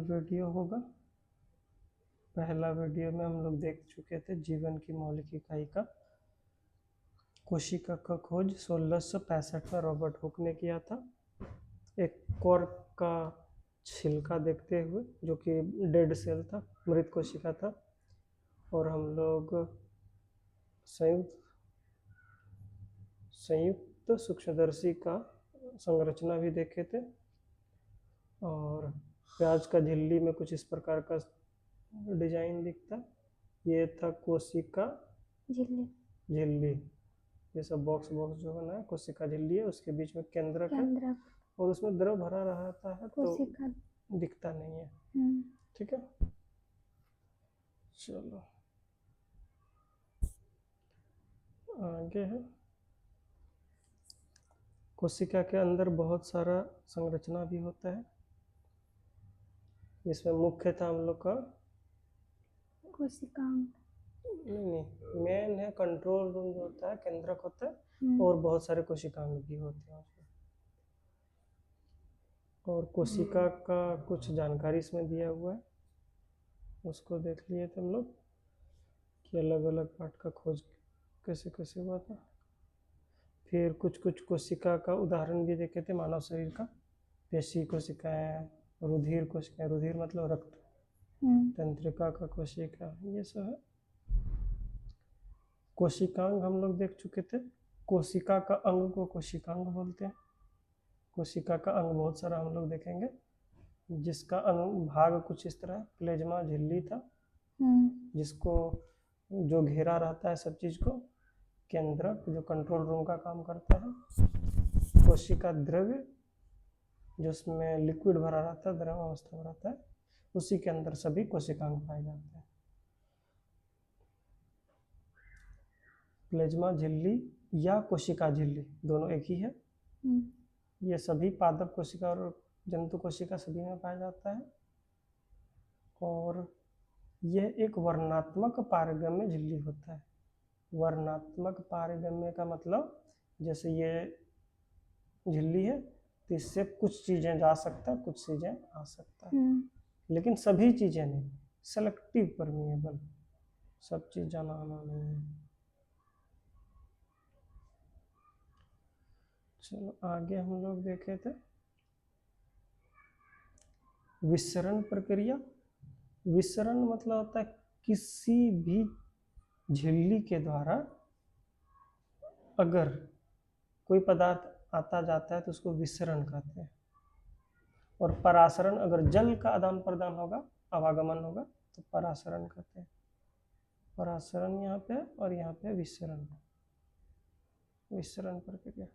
Video होगा। पहला video में हम लोग देख चुके थे जीवन की मौलिक इकाई का कोशिका का खोज 1665 में रॉबर्ट हुक ने किया था, एक कॉर्क का छिलका देखते हुए, जो कि डेड सेल था, मृत कोशिका था। और हम लोग संयुक्त सूक्ष्मदर्शी का संरचना भी देखे थे। और प्याज का झिल्ली में कुछ इस प्रकार का डिजाइन दिखता, ये था कोशिका झिल्ली। ये सब बॉक्स बॉक्स जो बना है कोशिका झिल्ली है, उसके बीच में केंद्रक है और उसमें द्रव भरा रहता है तो दिखता नहीं है। ठीक है, चलो आगे है। कोशिका के अंदर बहुत सारा संरचना भी होता है, जिसमें मुख्यतः हम लोग का कोशिकांग नहीं मेन है कंट्रोल रूम जो होता है, केंद्रक होता है, और बहुत सारे कोशिकांग भी होते हैं उसमें। और कोशिका का कुछ जानकारी इसमें दिया हुआ है, उसको देख लिए थे हम लोग कि अलग अलग पार्ट का खोज कैसे कैसे हुआ था। फिर कुछ कुछ कोशिका का उदाहरण भी देखे थे मानव शरीर का, पेशी कोशिकाएं, रुधिर कोशिकाएं, रुधिर मतलब रक्त, तंत्रिका का कोशिका, ये सब है। कोशिकांग हम लोग देख चुके थे। कोशिका का अंग को कोशिकांग बोलते हैं। कोशिका का अंग बहुत सारा हम लोग देखेंगे, जिसका अनुभाग कुछ इस तरह प्लेज्मा झिल्ली था, जिसको जो घेरा रहता है सब चीज को, केंद्रक जो कंट्रोल रूम का काम करता है, कोशिका द्रव्य जो उसमें लिक्विड भरा रहता है, द्रव अवस्था में रहता है, उसी के अंदर सभी कोशिकांग पाए जाते हैं। प्लेज्मा झिल्ली या कोशिका झिल्ली दोनों एक ही है। ये सभी पादप कोशिका और जंतु कोशिका सभी में पाया जाता है। और यह एक वर्णात्मक पारगम्य झिल्ली होता है। वर्णात्मक पारगम्य का मतलब, जैसे ये झिल्ली है तो इससे कुछ चीजें जा सकता है, कुछ चीजें आ सकता है, लेकिन सभी चीजें नहीं, सेलेक्टिव परमिएबल, सब चीज जाना आना नहीं है। चलो आगे हम लोग देखे थे विसरण प्रक्रिया। विसरण मतलब होता है किसी भी झिल्ली के द्वारा अगर कोई पदार्थ आता जाता है तो उसको विसरण कहते हैं। और परासरण, अगर जल का आदान प्रदान होगा, आवागमन होगा, तो परासरण कहते हैं। परासरण यहाँ पे और यहाँ पे विसरण, विसरण प्रक्रिया।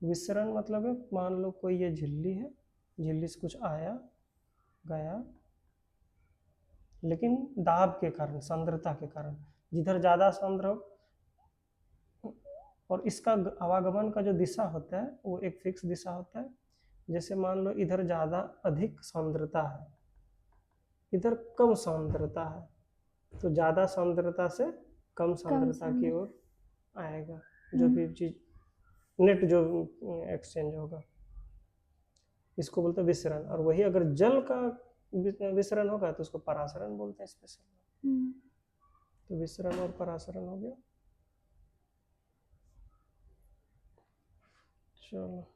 विसरण मतलब है, मान लो कोई ये झिल्ली है, झिल्ली से कुछ आया गया, लेकिन दाब के कारण, सांद्रता के कारण, जिधर ज़्यादा सांद्र हो, और इसका आवागमन का जो दिशा होता है वो एक फिक्स दिशा होता है। जैसे मान लो इधर ज़्यादा अधिक सांद्रता है, इधर कम सांद्रता है, तो ज़्यादा सांद्रता से कम सांद्रता की ओर आएगा जो भी चीज़, नेट जो एक्सचेंज होगा, इसको बोलते हैं विसरण। और वही अगर जल का विसरण होगा तो उसको परासरण बोलते हैं स्पेशल। तो विसरण और परासरण हो गया। चलो,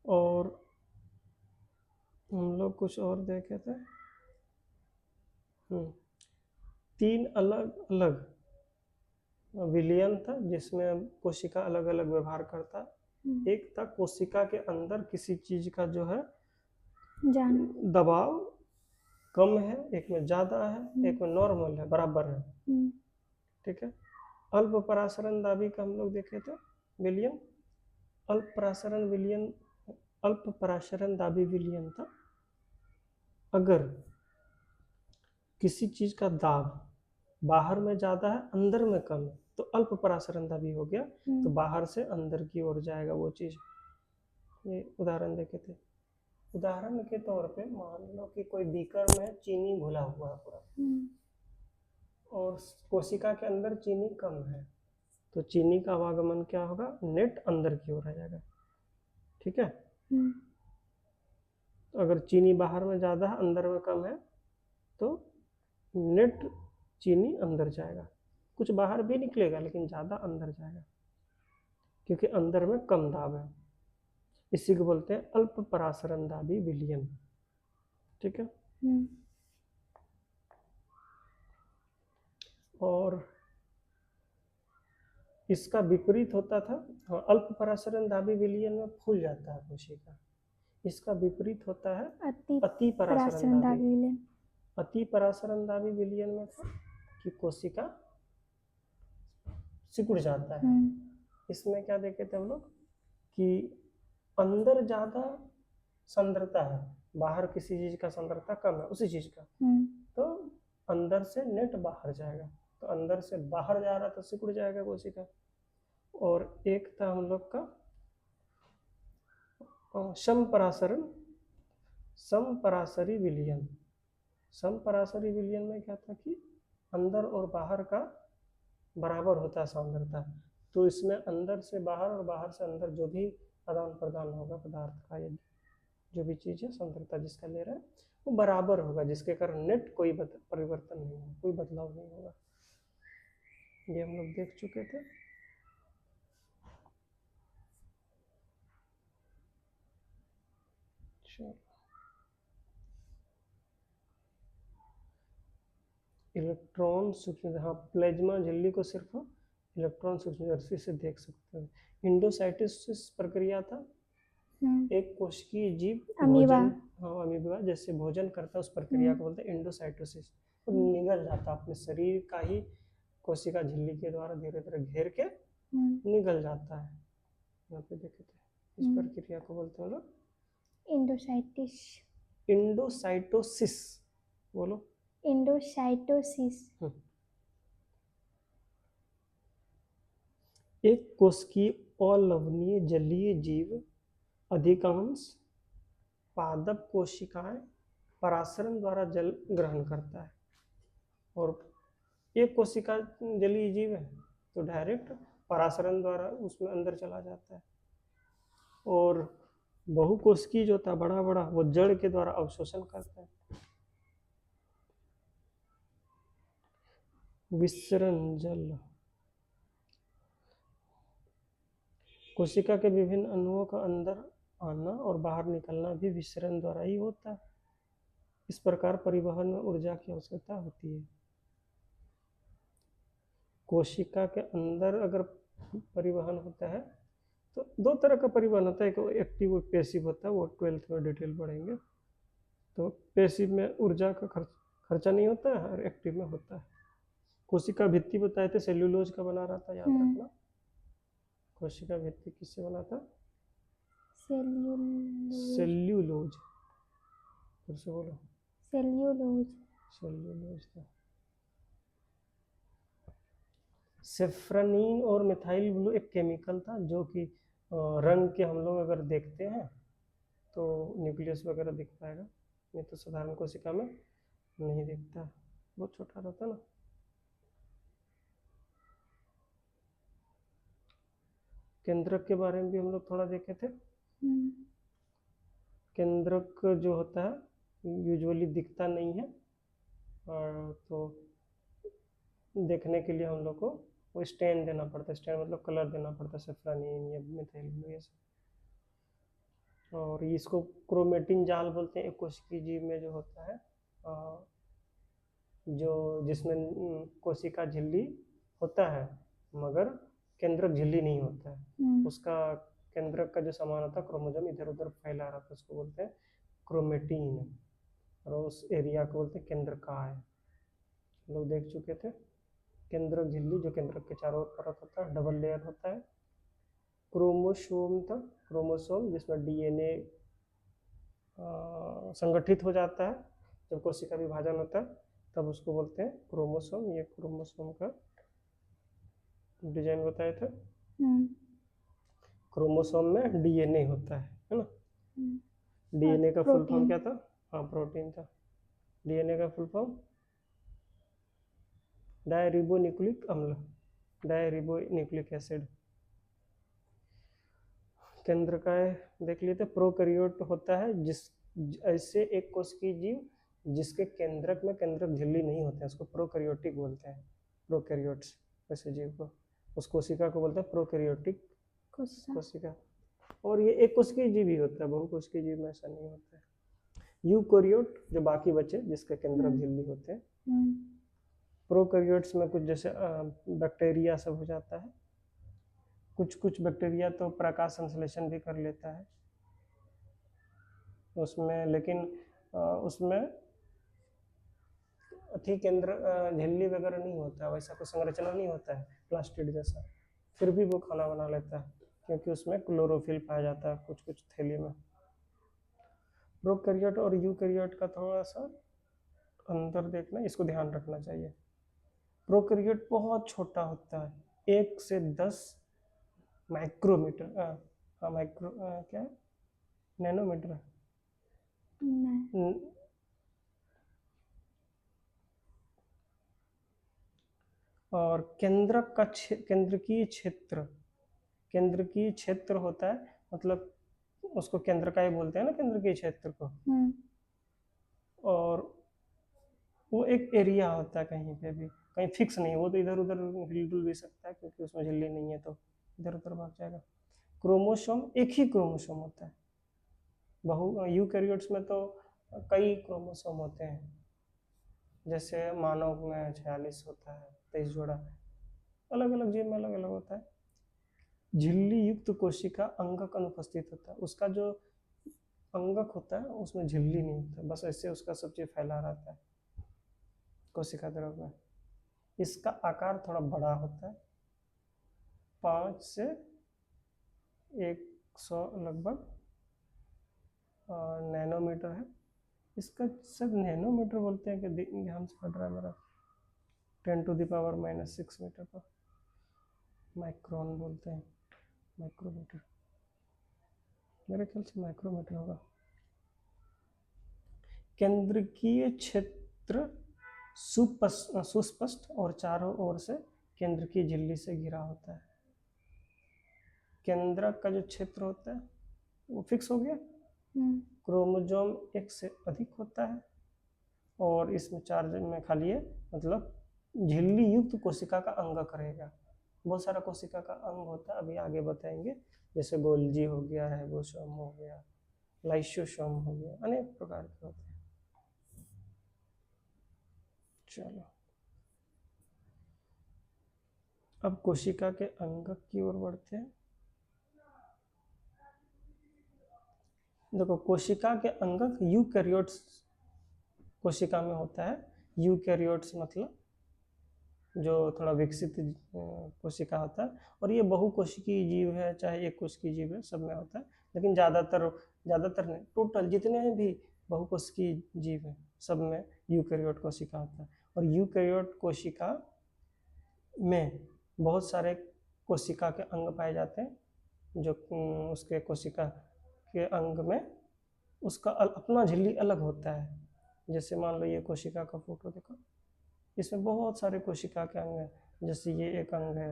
और हम लोग कुछ और देखे थे। 3 अलग अलग विलयन था जिसमें कोशिका अलग अलग व्यवहार करता। एक था कोशिका के अंदर किसी चीज का जो है दबाव कम है, एक में ज्यादा है, एक में नॉर्मल है, बराबर है। ठीक है। अल्प परासरण दाबी का हम लोग देखे थे विलयन। अल्प परासरण दाबी विलयन था, अगर किसी चीज का दाब बाहर में ज्यादा है, अंदर में कम है, तो अल्प परासरण दाबी हो गया, तो बाहर से अंदर की ओर जाएगा वो चीज। ये उदाहरण देखे थे। उदाहरण के तौर पे मान लो कि कोई बीकर में चीनी घुला हुआ है पूरा, और कोशिका के अंदर चीनी कम है, तो चीनी का आवागमन क्या होगा, नेट अंदर की ओर आ जाएगा। ठीक है। अगर चीनी बाहर में ज़्यादा है अंदर में कम है तो नेट चीनी अंदर जाएगा, कुछ बाहर भी निकलेगा लेकिन ज़्यादा अंदर जाएगा क्योंकि अंदर में कम दाब है। इसी को बोलते हैं अल्प परासरण दाबी विलयन। ठीक है। और इसका विपरीत होता था, हाँ, अल्प परासरण दाबी विलयन में फूल जाता है कोशिका। इसका विपरीत होता है अति परासरण दाबी विलयन। अति परासरण दाबी विलयन में था कि कोशिका सिकुड़ जाता है। इसमें क्या देखे थे हम लोग कि अंदर ज्यादा सांद्रता है, बाहर किसी चीज का सांद्रता कम है उसी चीज का, तो अंदर से नेट बाहर जाएगा, तो अंदर से बाहर जा रहा तो सिकुड़ जाएगा कोशिका। और एक था हम लोग का समपरासरी विलयन। समपरासरी विलयन में क्या था कि अंदर और बाहर का बराबर होता है सांद्रता, तो इसमें अंदर से बाहर और बाहर से अंदर जो भी आदान प्रदान होगा पदार्थ का, या जो भी चीज़ है सांद्रता जिसका ले रहा है वो बराबर होगा, जिसके कारण नेट कोई परिवर्तन नहीं होगा, कोई बदलाव नहीं होगा। ये हम लोग देख चुके थे। इलेक्ट्रॉन सूक्ष्म, हाँ, प्लाज्मा झिल्ली को सिर्फ इलेक्ट्रॉन सूक्ष्मदर्शी से देख सकते हैं। इंडोसाइटोसिस प्रक्रिया था, एक कोशिकीय जीव भोजन, हाँ अमीबा जैसे भोजन करता है, उस प्रक्रिया को बोलते हैं इंडोसाइटोसिस। वो निगल जाता अपने शरीर का ही कोशिका झिल्ली के द्वारा धीरे धीरे घेर के निगल जाता है। यहाँ पे देखे थे, इस प्रक्रिया को बोलते हैं लोग इंडोसाइटोसिस। बोलो इंडोसाइटोसिस। एक कोशिकीय अलवणीय जलीय जीव अधिकांश पादप कोशिकाएं परासरण द्वारा जल ग्रहण करता है, और एक कोशिका जलीय जीव है तो डायरेक्ट परासरण द्वारा उसमें अंदर चला जाता है। और बहुकोशिकीय जो था बड़ा बड़ा, वो जड़ के द्वारा अवशोषण करता है। विसरण जल, कोशिका के विभिन्न अणुओं का अंदर आना और बाहर निकलना भी विसरण द्वारा ही होता है। इस प्रकार परिवहन में ऊर्जा की आवश्यकता होती है। कोशिका के अंदर अगर परिवहन होता है तो दो तरह का परिवहन होता है, एक एक्टिव और पैसिव होता है, वो 12th में डिटेल पढ़ेंगे। तो पैसिव में ऊर्जा का खर्चा नहीं होता है और एक्टिव में होता है। कोशिका भित्ति बताए थे सेल्यूलोज का बना रहा था, याद रखना। कोशिका भित्ति किससे बना था? सेल्यूलोज। फिर से बोलो, सेल्यूलोज था। सेफ्रानीन और मिथाइल ब्लू एक केमिकल था जो कि रंग के हम लोग अगर देखते हैं तो न्यूक्लियस वगैरह दिख पाएगा, नहीं तो साधारण कोशिका में नहीं दिखता, बहुत छोटा रहता ना। केंद्रक के बारे में भी हम लोग थोड़ा देखे थे। केंद्रक जो होता है यूजुअली दिखता नहीं है, और तो देखने के लिए हम लोग को वो स्टेन देना पड़ता है, स्टेन मतलब कलर देना पड़ता है, सेफ्रानीन या मिथाइल ब्लू ये सब। और इसको क्रोमेटिन जाल बोलते हैं। एक कोशिकीय जीव में जो होता है जो जिसमें कोशिका झिल्ली होता है मगर केंद्रक झिल्ली नहीं होता है, उसका केंद्रक का जो सामान होता है क्रोमोसोम इधर उधर फैला रहता है, उसको बोलते हैं क्रोमेटिन, और उस एरिया को बोलते हैं केंद्रकाय। लोग देख चुके थे केंद्रक झिल्ली जो केंद्रक के चारों ओर परत होता है, डबल लेयर होता है। क्रोमोसोम था, क्रोमोसोम जिसमें डीएनए संगठित हो जाता है जब कोशिका विभाजन होता है, तब उसको बोलते हैं क्रोमोसोम। ये क्रोमोसोम का डिजाइन बताए थे। क्रोमोसोम में डीएनए होता है ना। डीएनए का फुल फॉर्म क्या था? हाँ, प्रोटीन था। डीएनए का फुल फॉर्म डायरिबोन्यूक्लिक अम्ल, डायरिबोन्यूक्लिक एसिड। केंद्रकाय देख लिए थे। प्रोकैरियोट होता है ऐसे एक कोशिकीय जीव जिसके केंद्रक में केंद्रक झिल्ली नहीं होते हैं उसको प्रोकैरियोटिक बोलते हैं। प्रोकैरियोट्स ऐसे जीव को, उस कोशिका को बोलते हैं प्रोकैरियोटिक कोशिका। और ये एक कोशिकीय जीव ही होता है, बहुकोशिकीय जीव में ऐसा नहीं होता है। यूकैरियोट जो बाकी बचे जिसके केंद्रक झिल्ली होते हैं। प्रोकैरियोट्स में कुछ जैसे बैक्टीरिया सब हो जाता है, कुछ बैक्टीरिया तो प्रकाश संश्लेषण भी कर लेता है उसमें, लेकिन उसमें अति केंद्र झिल्ली वगैरह नहीं होता है, वैसा कोई संरचना नहीं होता है प्लास्टिड जैसा, फिर भी वो खाना बना लेता है क्योंकि उसमें क्लोरोफिल पाया जाता है कुछ कुछ थैली में। प्रोकैरियोट और यूकैरियोट का थोड़ा सा अंतर देखना, इसको ध्यान रखना चाहिए। प्रोकैरियोट बहुत छोटा होता है, 1 से 10 माइक्रोमीटर, हाँ माइक्रो क्या है, नैनोमीटर और केंद्रकीय क्षेत्र होता है, मतलब उसको केंद्र का ही बोलते हैं ना केंद्रकीय क्षेत्र को। और वो एक एरिया होता है, कहीं पे भी कहीं फिक्स नहीं है, वो तो इधर उधर हिल भी सकता है क्योंकि उसमें झिल्ली नहीं है तो इधर उधर भाग जाएगा। क्रोमोसोम एक ही क्रोमोसोम होता है, यूकैरियोट्स में तो कई क्रोमोसोम होते हैं, जैसे मानव में 46 होता है, 23 जोड़ा, अलग अलग जीव में अलग अलग होता है। झिल्ली युक्त कोशिका अंगक अनुपस्थित होता है, उसका जो अंगक होता है उसमें झिल्ली नहीं होता, बस ऐसे उसका सब चीज फैला रहता है कोशिका द्रव में। इसका आकार थोड़ा बड़ा होता है, 5 से 100 लगभग नैनोमीटर है। इसका सब नैनोमीटर बोलते हैं कि ध्यान से पढ़ रहा है मेरा, 10⁻⁻⁶ मीटर पर। माइक्रोन बोलते हैं, माइक्रोमीटर, मेरे ख्याल से माइक्रोमीटर होगा। केंद्रकीय क्षेत्र सुस्पष्ट और चारों ओर से केंद्र की झिल्ली से घिरा होता है। केंद्रक का जो क्षेत्र होता है वो फिक्स हो गया, क्रोमोसोम 1 से अधिक होता है और इसमें चार्ज में खाली है, मतलब झिल्ली युक्त कोशिका का अंगक रहेगा। बहुत सारा कोशिका का अंग होता है, अभी आगे बताएंगे, जैसे गोल्जी हो गया, राइबोसोम हो गया, लाइसोसोम हो गया, अनेक प्रकार के होते हैं। चलो अब कोशिका के अंगक की ओर बढ़ते हैं। देखो कोशिका के अंगक यूकैरियोट्स कोशिका में होता है। यूकैरियोट्स मतलब जो थोड़ा विकसित कोशिका होता है, और ये बहुकोशिकीय जीव है, चाहे एक कोशिकीय जीव है, सब में होता है, लेकिन ज़्यादातर नहीं, टोटल जितने भी बहुकोशिकीय जीव हैं सब में यूकैरियोट कोशिका होता है। और यूकैरियोट कोशिका में बहुत सारे कोशिका के अंग पाए जाते हैं, जो उसके कोशिका के अंग में उसका अपना झिल्ली अलग होता है। जैसे मान लो ये कोशिका का फोटो देखो, इसमें बहुत सारे कोशिका के अंग हैं, जैसे ये एक अंग है,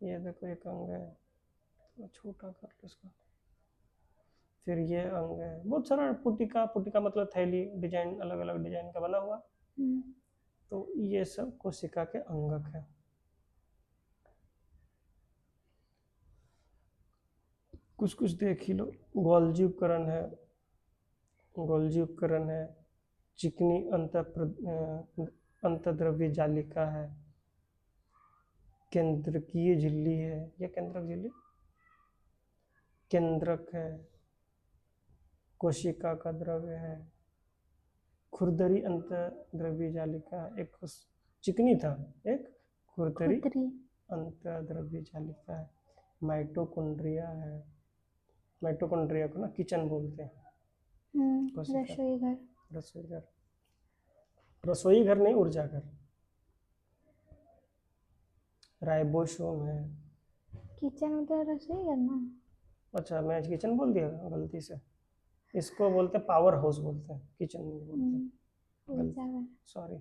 ये देखो एक अंग है, तो छोटा कर लो इसका, फिर ये अंग है, बहुत सारा पुटिका मतलब थैली, डिजाइन अलग अलग डिजाइन का बना हुआ, तो ये सब कोशिका के अंगक है। कुछ कुछ देख ही लो, गोल्जी उपकरण है, चिकनी अंतद्रव्य जालिका है, केंद्रकीय झिल्ली है, ये केंद्रक झिल्ली, केंद्रक है, कोशिका का द्रव्य है, खुरदरी अंतद्रव्य जालिका, एक चिकनी था, एक खुरदरी अंतद्रव्य जालिका है, माइटोकॉन्ड्रिया है, माइटोकॉन्ड्रिया को ना किचन बोलते हैं, रसोई घर नहीं, ऊर्जा घर। राइबोसोम है, किचन मतलब रसोई घर ना। अच्छा मैं किचन बोल दिया गलती से, इसको बोलते हैं पावर हाउस बोलते हैं, किचन नहीं बोलते, सॉरी।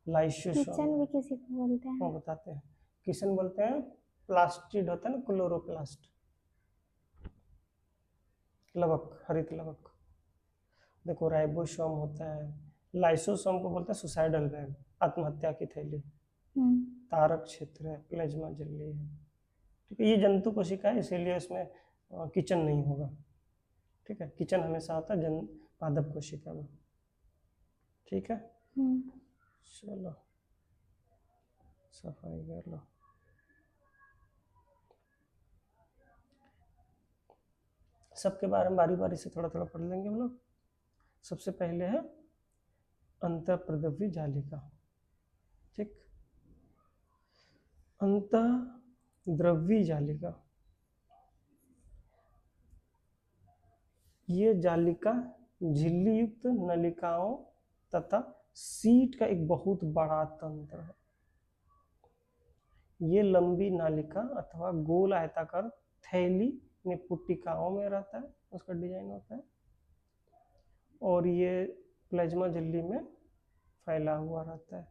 लाइसोसोम किचन भी किसी को बोलते हैं, वो बताते हैं, किचन बोलते हैं प्लास्टिड होता है ना, क्लोरोप्लास्ट, लवक, हरित लवक, देखो राइबोसोम होता है, लाइसोसोम को बोलते हैं सुसाइडल बैग, आत्महत्या की थैली, तारक क्षेत्र है, प्लाज्मा झिल्ली है। ठीक है, ये जंतु कोशिका है, इसीलिए इसमें किचन नहीं होगा। ठीक है, किचन हमेशा होता है पादप कोशिका में। ठीक है, चलो सफाई कर लो। सबके बारे में बारी बारी से थोड़ा थोड़ा पढ़ लेंगे हम लोग। सबसे पहले है अंतःप्रद्रवी जालिका। ठीक, अंतःद्रवी जालिका, ये जालिका झिल्ली युक्त नलिकाओं तथा सीट का एक बहुत बड़ा तंत्र है। ये लंबी नालिका अथवा गोल आयताकार थैली में पुट्टिकाओं में रहता है, उसका डिजाइन होता है, और ये प्लाज्मा झिल्ली में फैला हुआ रहता है।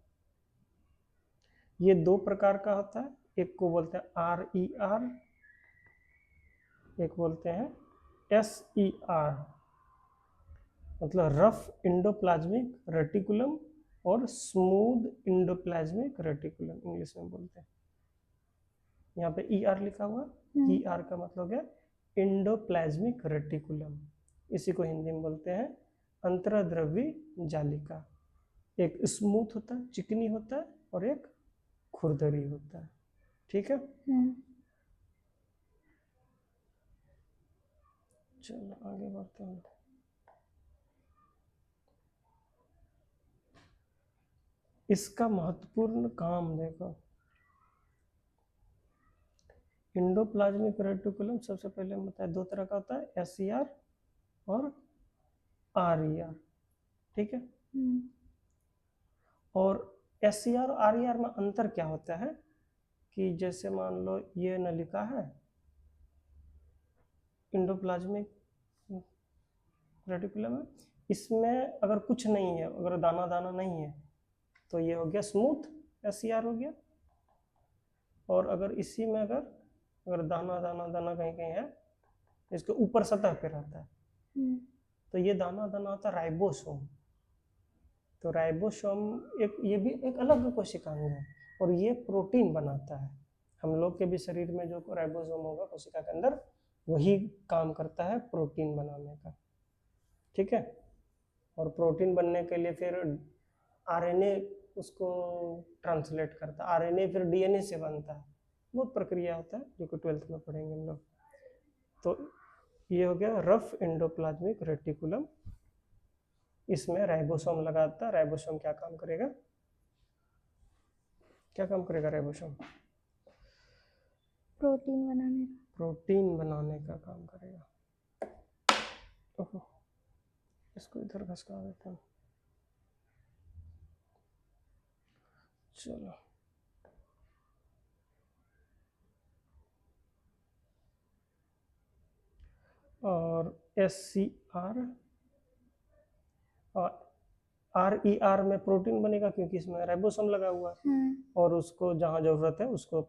ये दो प्रकार का होता है, एक को बोलते हैं RER, एक बोलते हैं SER, मतलब रफ इंडोप्लाज्मिक रेटिकुलम और स्मूथ इंडोप्लाज्मिक रेटिकुलम इंग्लिश में बोलते हैं। यहाँ पे ER लिखा हुआ, ER का मतलब है इंडोप्लाज्मिक रेटिकुलम, इसी को हिंदी में बोलते हैं अंतःद्रवी जालिका। एक स्मूथ होता है, चिकनी होता है, और एक खुरदरी होता है। ठीक है, चलो आगे बढ़ते हैं। इसका महत्वपूर्ण काम देखो, इंडोप्लाज्मिक रेटिकुलम सबसे पहले हम बताए दो तरह का होता है, SER और RER। ठीक है, और SER और RER में अंतर क्या होता है कि जैसे मान लो ये नलिका है इंडोप्लाज्मिक रेटिकुलम है, इसमें अगर कुछ नहीं है, अगर दाना दाना नहीं है, तो ये हो गया स्मूथ SER हो गया। और अगर इसी में अगर दाना दाना दाना कहीं कहीं है, इसके ऊपर सतह पे रहता है, तो ये दाना दाना होता है राइबोसोम। तो राइबोसोम ये भी एक अलग कोशिकांग है, और ये प्रोटीन बनाता है। हम लोग के भी शरीर में जो राइबोसोम होगा कोशिका के अंदर, वही काम करता है प्रोटीन बनाने का। ठीक है, और प्रोटीन बनने के लिए फिर RNA उसको ट्रांसलेट करता है, RNA फिर DNA से बनता है, बहुत प्रक्रिया होता है जो कि 12th में पढ़ेंगे हम लोग। तो ये हो गया रफ इंडोप्लाज्मिक रेटिकुलम, इसमें राइबोसोम लगाता है। राइबोसोम क्या काम करेगा, क्या काम करेगा राइबोसोम? प्रोटीन बनाने का काम करेगा। ओहो, इसको इधर घसका देते हैं। चलो, और SCR और RER में प्रोटीन बनेगा क्योंकि इसमें राइबोसोम लगा हुआ है, और उसको जहाँ जरूरत है उसको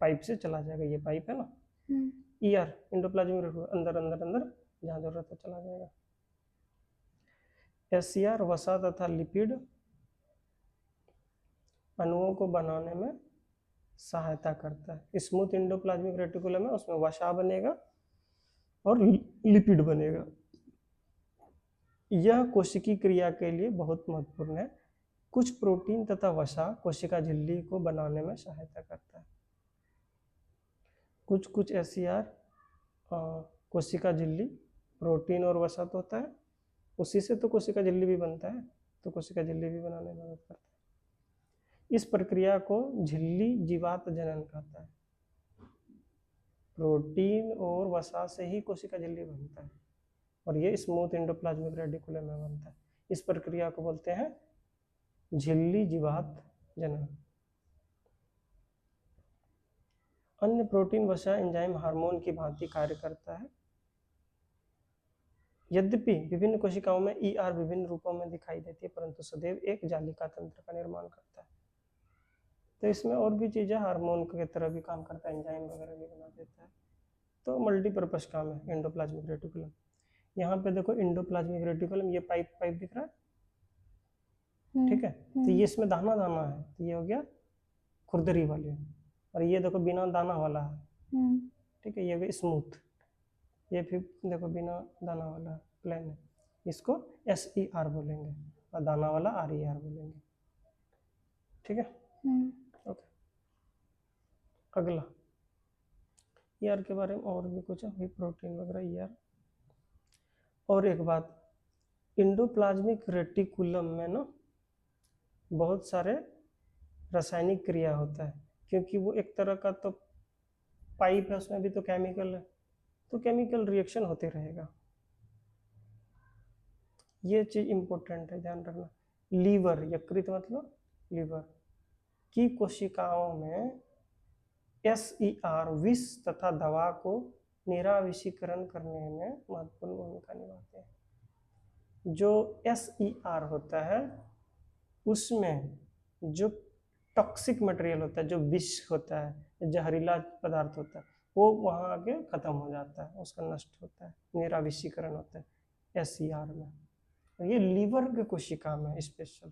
पाइप से चला जाएगा, ये पाइप है ना। ER इंडोप्लाज्मिक अंदर अंदर अंदर जहाँ जरूरत है चला जाएगा। SCR वसा तथा लिपिड अणुओं को बनाने में सहायता करता है। स्मूथ इंडोप्लाज्मिक रेटिकुलम है, उसमें वसा बनेगा और लिपिड बनेगा। यह कोशिकी क्रिया के लिए बहुत महत्वपूर्ण है। कुछ प्रोटीन तथा वसा कोशिका झिल्ली को बनाने में सहायता करता है। कुछ SCR कोशिका झिल्ली प्रोटीन और वसा तो होता है, उसी से तो कोशिका झिल्ली भी बनता है, तो कोशिका झिल्ली भी बनाने में मदद करता है। इस प्रक्रिया को झिल्ली जीवात जनन कहता है। प्रोटीन और वसा से ही कोशिका झिल्ली बनता है, और ये स्मूथ इंडोप्लाज्मिक रेटिकुलम में बनता है। इस प्रक्रिया को बोलते हैं झिल्ली जीवात जनन। अन्य प्रोटीन वसा एंजाइम हार्मोन की भांति कार्य करता है। यद्यपि विभिन्न कोशिकाओं में ER विभिन्न रूपों में दिखाई देती है, परंतु सदैव एक जालिका तंत्र का निर्माण करता है। तो इसमें और भी चीजें हार्मोन की तरह भी काम करता है, एंजाइम वगैरह भी बना देता है, तो मल्टीपर्पज काम है एंडोप्लाज्मिक रेटिकुलम। यहाँ पे देखो इंडोप्लाज्मिक रेटिकुलम, ये पाइप पाइप दिख रहा है, ठीक है। तो ये इसमें दाना दाना है, तो ये हो गया खुरदरी वाले, और ये देखो बिना दाना वाला है, ठीक है, ये हो गया स्मूथ। ये फिर देखो बिना दाना वाला प्लेन है, इसको SER बोलेंगे, और दाना वाला RER बोलेंगे, ठीक है। ओके, अगला ER के बारे में और भी कुछ है, प्रोटीन वगैरह ER। और एक बात, इंडोप्लाज्मिक रेटिकुलम में ना बहुत सारे रासायनिक क्रिया होता है, क्योंकि वो एक तरह का तो पाइप है, उसमें भी तो केमिकल है, तो केमिकल रिएक्शन होते रहेगा, ये चीज इंपॉर्टेंट है, ध्यान रखना। लीवर, यकृत मतलब लीवर की कोशिकाओं में SER विष तथा दवा को निराविषीकरण करने में महत्वपूर्ण भूमिका निभाते हैं। जो SER होता है उसमें जो टॉक्सिक मटेरियल होता है, जो विष होता है, जहरीला पदार्थ होता है, वो वहाँ आके खत्म हो जाता है, उसका नष्ट होता है, निराविषीकरण होता है SER में। ये लीवर के कोशिका में स्पेशल,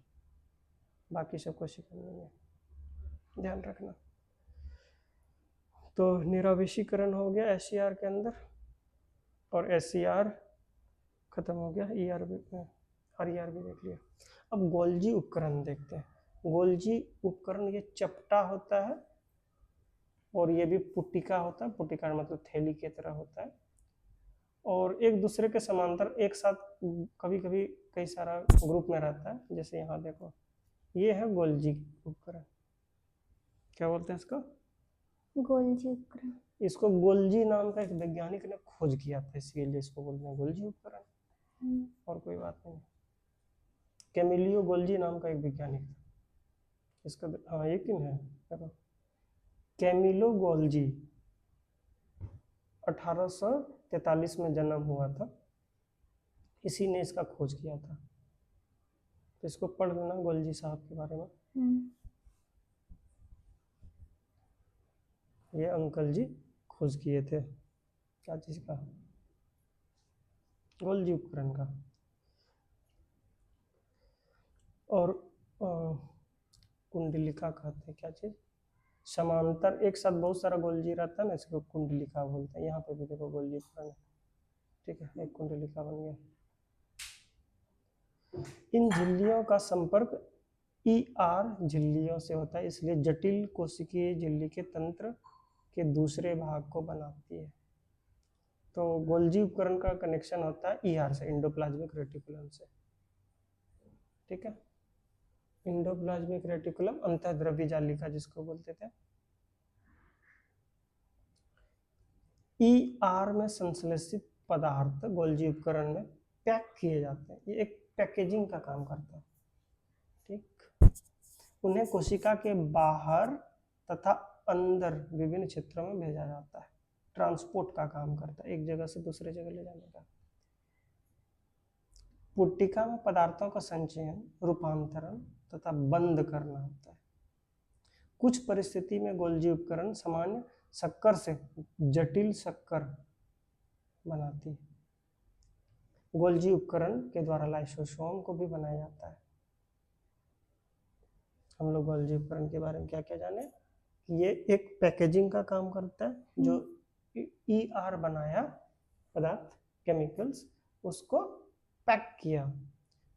बाकी सब कोशिका में नहीं है, ध्यान रखना। तो निराविषीकरण हो गया SER के अंदर, और SER खत्म हो गया, ER भी, RER भी देख लिया। अब गोल्जी उपकरण देखते हैं। गोल्जी उपकरण ये चपटा होता है, और ये भी पुटिका होता है, पुटिका मतलब थैली की तरह होता है, और एक दूसरे के समांतर एक साथ कभी कभी कई सारा ग्रुप में रहता है। जैसे यहाँ देखो, ये है गोल्जी उपकरण, क्या बोलते हैं इसको? गोल्जी उपकरण। इसको गोल्जी नाम का एक वैज्ञानिक ने खोज किया था, इसीलिए इसको बोलते हैं गोल्जी उपकरण, और कोई बात नहीं। कैमिलियो गोल्जी नाम का एक वैज्ञानिक था, इसका हाँ ये किन है, देखो कैमिलो गोल्जी 1843 में जन्म हुआ था, इसी ने इसका खोज किया था, तो इसको पढ़ लेना गोल्जी साहब के बारे में। ये अंकल जी खोज किए थे क्या चीज का, गोल्जी उपकरण का। और कुंडलिका कहते हैं, क्या चीज, समांतर एक साथ बहुत सारा गोल्जी रहता है ना, इसको कुंडलिका बोलते हैं। यहाँ पे भी देखो गोल्जी उपकरण है, ठीक है, एक कुंडलिका बन गया। इन झिल्लियों का संपर्क ER झिल्लियों से होता है, इसलिए जटिल कोशिकीय झिल्ली के तंत्र के दूसरे भाग को बनाती है। तो गोल्जी उपकरण का कनेक्शन होता है ER से, इंडोप्लाज्मिक रेटिकुलम से, ठीक है। इंडोप्लाज्मिक रेटिकुलम अंतःद्रव्य जालिका जिसको बोलते थे। ER में संश्लेषित पदार्थ गोल्जी उपकरण में पैक किए जाते हैं, ये एक पैकेजिंग का काम करता है, ठीक। उन्हें कोशिका के बाहर तथा अंदर विभिन्न क्षेत्रों में भेजा जाता है, ट्रांसपोर्ट का काम करता है, एक जगह से दूसरे जगह ले जाने का। पुट्टिका में पदार्थों का संचयन, रूपांतरण तथा बंद करना होता है। कुछ परिस्थिति में गोल्जी उपकरण सामान्य शक्कर से जटिल शक्कर बनाती है। गोल्जी उपकरण के द्वारा लाइसोसोम को भी बनाया जाता है। हम लोग गोल्जी उपकरण के बारे में क्या क्या जाने, ये एक पैकेजिंग का काम करता है, जो ER बनाया पदार्थ, केमिकल्स, उसको पैक किया।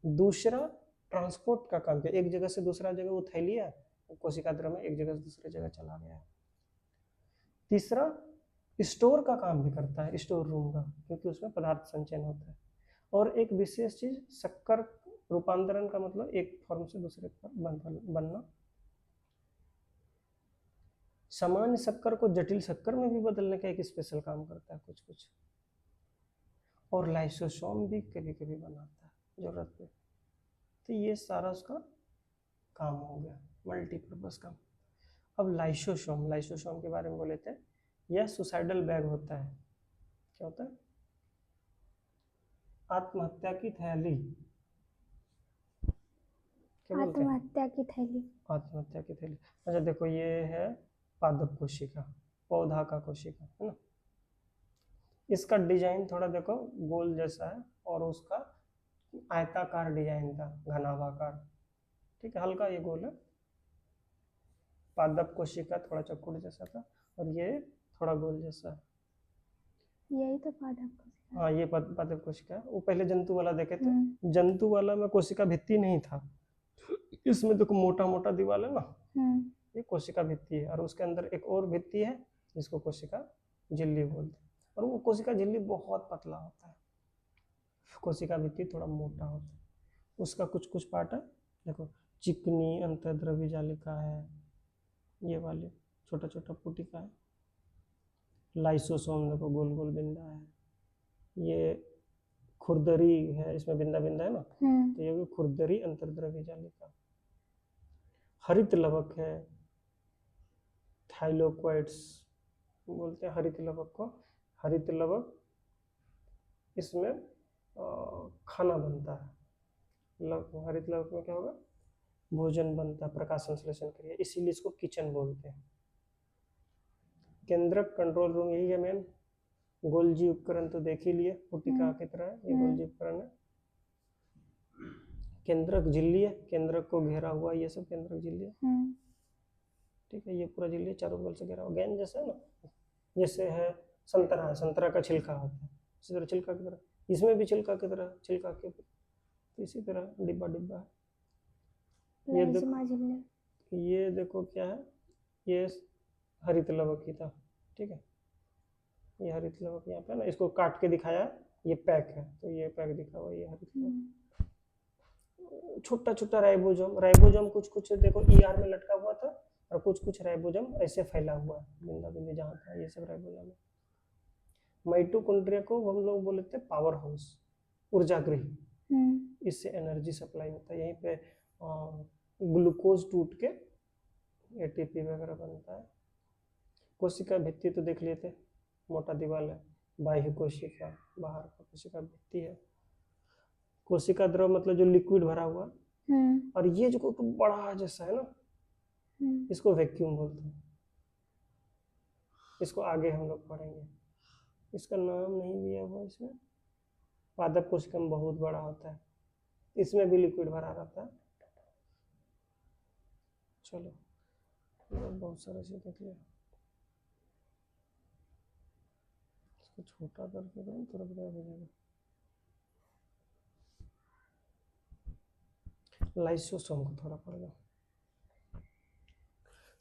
दूसरा ट्रांसपोर्ट का काम किया, एक जगह से दूसरा जगह उठा लिया, कोशिका द्रव में एक जगह से दूसरी जगह चला गया। तीसरा स्टोर का काम भी करता है, स्टोर रूम का, क्योंकि उसमें पदार्थ संचयन होता है। और एक विशेष चीज, शक्कर रूपांतरण का मतलब एक फॉर्म से दूसरे पर बनना। सामान्य शक्कर को जटिल शक्कर में भी बदलने का एक स्पेशल काम करता है कुछ कुछ। और लाइसोसोम भी कभी कभी बनाता है जरूरत पे। तो ये सारा उसका काम हो गया, मल्टीपर्पज काम। अब लाइसोसोम, लाइसोसोम के बारे में बोले थे, यह सुसाइडल बैग होता है। क्या होता है? आत्महत्या की थैली, क्या बोलते हैं? आत्महत्या की थैली। आत्महत्या की थैली। अच्छा देखो, ये है पादप कोशिका, पौधा का कोशिका है ना। इसका डिजाइन थोड़ा देखो गोल जैसा है और उसका आयताकार डिजाइन था, घनाभाकार। ठीक है, हल्का ये गोल है। पादप कोशिका थोड़ा चौकोर जैसा था और ये थोड़ा गोल जैसा है। यही तो पादप कोशिका। हाँ, ये पादप कोशिका है। वो पहले जंतु वाला देखे थे। जंतु वाला में कोशिका भित्ति नहीं था, इसमें देखो मोटा मोटा दीवार है ना, ये कोशिका भित्ति है। और उसके अंदर एक और भित्ति है जिसको कोशिका झिल्ली बोलते हैं। और वो कोशिका झिल्ली बहुत पतला होता है, कोशिका भित्ति थोड़ा मोटा होता है। उसका कुछ कुछ पार्ट है, देखो चिकनी अंतर्द्रव्य जालिका है, ये वाली छोटा छोटा पुटिका है। लाइसोसोम देखो गोल गोल बिंदा है। ये खुरदरी है, इसमें बिंदा बिंदा है ना, तो ये खुरदरी अंतर्द्रव्य जालिका। हरित लवक है, थाइलोक्वाइड्स बोलते हैं हरित लवक को। हरित लवक, इसमें खाना बनता है। हरित लवक में क्या होगा, भोजन बनता है, प्रकाश संश्लेषण क्रिया, इसीलिए इसको किचन बोलते हैं। केंद्रक कंट्रोल रूम यही है मेन। गोल्जी उपकरण तो देख ही लिए, पुटिका की तरह है, ये गोल्जी उपकरण है। केंद्रक झिल्ली है, केंद्रक को घेरा हुआ ये सब केंद्रक झिल्ली है। ठीक है, ये पूरा झिल्ली चारों बगल से घेरा हुआ, गेंद जैसा है ना, जैसे है संतरा है, संतरा का छिलका होता है, इसी तरह छिलका की तरह, इसमें भी छिलका की तरह, छिलका के तो इसी तरह डिब्बा डिब्बा है। ये देखो क्या है, ये हरित लवक ही था। ठीक है, ये हरित लवक यहाँ पे ना, इसको काट के दिखाया, ये पैक है, तो ये पैक दिखा हुआ, ये हरित लवक। छोटा छोटा राइबोसोम, राइबोसोम कुछ कुछ देखो ईआर में लटका हुआ था और कुछ कुछ राइबोसोम ऐसे फैला हुआ है, बिंदा बिंदी जहाँ था, ये सब राइबोसोम है। माइटोकॉन्ड्रिया को हम लोग बोलते हैं पावर हाउस, ऊर्जा गृह। इससे एनर्जी सप्लाई होता है, यहीं पे ग्लूकोज टूट के एटीपी वगैरह बनता है। कोशिका भित्ति तो देख लिए थे, मोटा दीवार है, बाह्य कोशिका, बाहर का कोशिका भित्ति है। कोशिका द्रव मतलब जो लिक्विड भरा हुआ, और ये जो बड़ा जैसा है ना, इसको वैक्यूम बोलते हैं। इसको आगे हम लोग पढ़ेंगे, इसका नाम नहीं दिया हुआ इसमें। पादप कोशिका में बहुत बड़ा होता है, इसमें भी लिक्विड भरा रहता है। चलो बहुत सारा चीज देख लिया, इसको छोटा करके तुरंत हो जाएगा। लाइसोसोम को थोड़ा पढ़ लो।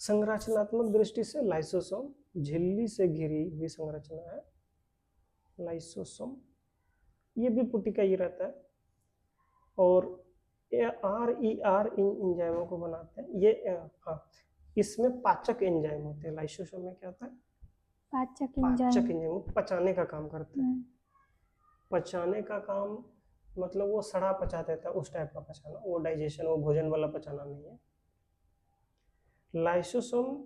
संरचनात्मक दृष्टि से लाइसोसोम झिल्ली से घिरी हुई संरचना है। लाइसोसोम ये भी पुटिका ही रहता है, और आर इन एंजाइमों को बनाते हैं। ये हाँ, इसमें पाचक एंजाइम होते हैं। लाइसोसोम में क्या होता है, पाचक एंजाइम पचाने का काम करते हैं। पचाने का काम मतलब वो सड़ा पचा देता है, उस टाइप का पचाना, वो डाइजेशन, वो भोजन वाला पचाना नहीं है। लाइसोसोम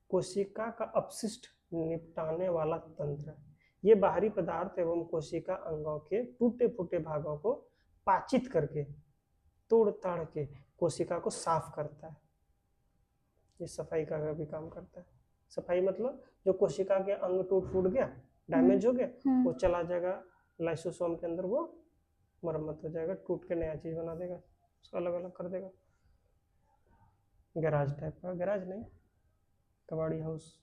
कोशिका का अपशिष्ट निपटाने वाला तंत्र है। ये बाहरी पदार्थ एवं कोशिका अंगों के टूटे फूटे भागों को पाचित करके, तोड़ ताड़ के कोशिका को साफ करता है। ये सफाई का भी काम करता है। सफाई मतलब जो कोशिका के अंग टूट फूट गया, डैमेज हो गया, वो चला जाएगा लाइसोसोम के अंदर, वो मरम्मत हो जाएगा, टूट के नया चीज बना देगा, उसको अलग अलग कर देगा। गैराज टाइप का, गैराज नहीं, कबाड़ी हाउस।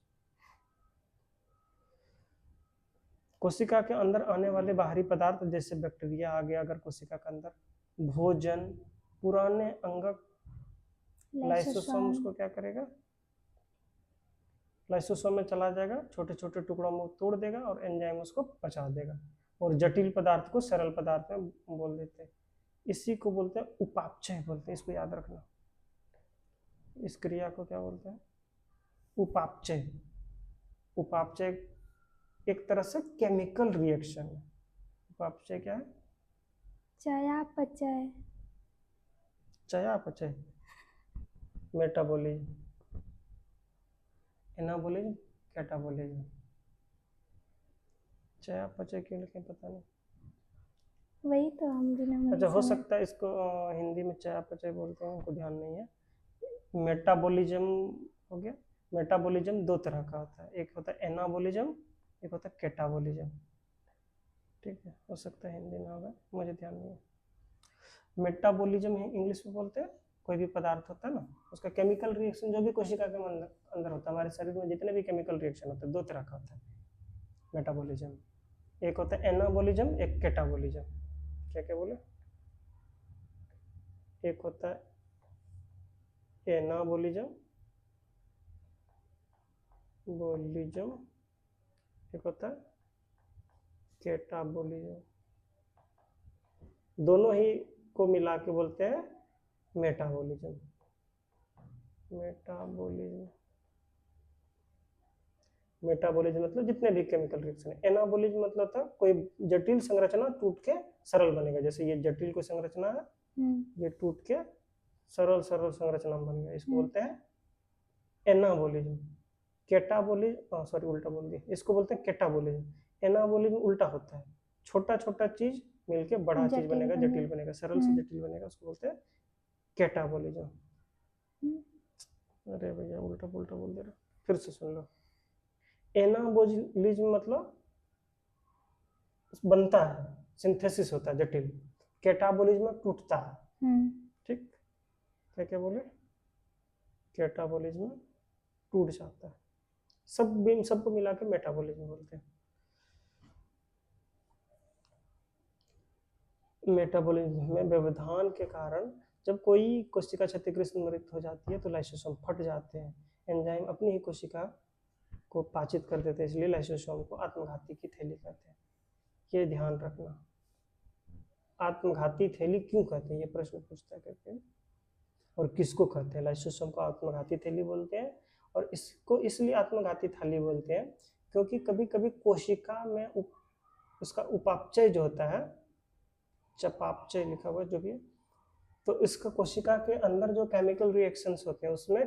कोशिका के अंदर आने वाले बाहरी पदार्थ जैसे बैक्टीरिया आ गया अगर कोशिका के अंदर, भोजन, पुराने अंगक, लाइसोसोम उसको क्या करेगा, लाइसोसोम में चला जाएगा, छोटे छोटे टुकड़ों में तोड़ देगा और एंजाइम उसको पचा देगा, और जटिल पदार्थ को सरल पदार्थ में बोल देते हैं। इसी को बोलते हैं उपापचय बोलते हैं, इसको याद रखना। इस क्रिया को क्या बोलते हैं, उपापचय। उपापचय एक तरह से केमिकल रिएक्शन है। उपापचय क्या है, चयापचय, चयापचय, मेटाबॉलिज्म, एनाबॉलिज्म, कैटाबॉलिज्म। चयापचय क्यों लिखे पता नहीं, वही तो हम भी ना। अच्छा, हो सकता है इसको हिंदी में चयापचय बोलते हैं, उनको ध्यान नहीं है। मेटाबॉलिज्म हो गया। मेटाबॉलिज्म दो तरह का होता है, एक होता है एनाबॉलिज्म, एक होता है कैटाबॉलिज्म। ठीक है, हो सकता है हिंदी में होगा, मुझे ध्यान नहीं है। मेटाबॉलिज्म है इंग्लिश में बोलते हैं, कोई भी पदार्थ होता है ना उसका केमिकल रिएक्शन, जो भी कोशिका के अंदर अंदर होता है, हमारे शरीर में जितने भी केमिकल रिएक्शन होते हैं दो तरह का होता है मेटाबॉलिज्म। एक होता है एनाबॉलिज्म, एक कैटाबॉलिज्म। क्या क्या बोले? एक होता है एनाबॉलिज्म बोलिज्म, एक होता है कैटाबॉलिज्म। दोनों ही को मिला के बोलते हैं मेटाबॉलिज्म। मेटाबॉलिज्म, मेटाबॉलिज्म मतलब जितने भी केमिकल रिएक्शन है। एनाबॉलिज्म मतलब था कोई जटिल संरचना टूट के सरल बनेगा, जैसे ये जटिल कोई संरचना है, ये टूट के सरल सरल संरचना बन गया, इसको बोलते हैं एनाबॉलिज्म। कैटाबॉलिज्म, सॉरी उल्टा बोल दिया, इसको बोलते हैं कैटाबॉलिज्म। एनाबॉलिज्म उल्टा होता है, छोटा छोटा चीज मिलके बड़ा चीज बनेगा, जटिल बनेगा, सरल से जटिल बनेगा, उसको बोलते हैं कैटाबॉलिज्म। अरे भैया उल्टा पुल्टा बोल दे रहा, फिर से सुन लो। एनाबॉलिज्म मतलब बनता है, सिंथेसिस होता है, जटिल। कैटाबॉलिज्म में टूटता है। ठीक, क्या क्या बोले? कैटाबॉलिज्म में टूट जाता है। सबको मिला के मेटाबॉलिज्म बोलते हैं। मेटाबॉलिज्म में व्यवधान के कारण जब कोई कोशिका क्षतिग्रस्त मृत हो जाती है तो लाइसोसोम फट जाते हैं, एंजाइम अपनी ही कोशिका को पाचित कर देते हैं, इसलिए लाइसोसोम को आत्मघाती की थैली कहते हैं। ये ध्यान रखना, आत्मघाती थैली क्यों कहते हैं, ये प्रश्न पूछता है करके, और किसको कहते हैं। लाइसोसोम को आत्मघाती थैली बोलते हैं, और इसको इसलिए आत्मघाती थैली बोलते हैं क्योंकि कभी कभी कोशिका में उसका उपापचय जो होता है, चपापचय लिखा हुआ जो भी है, तो इसका कोशिका के अंदर जो केमिकल रिएक्शंस होते हैं उसमें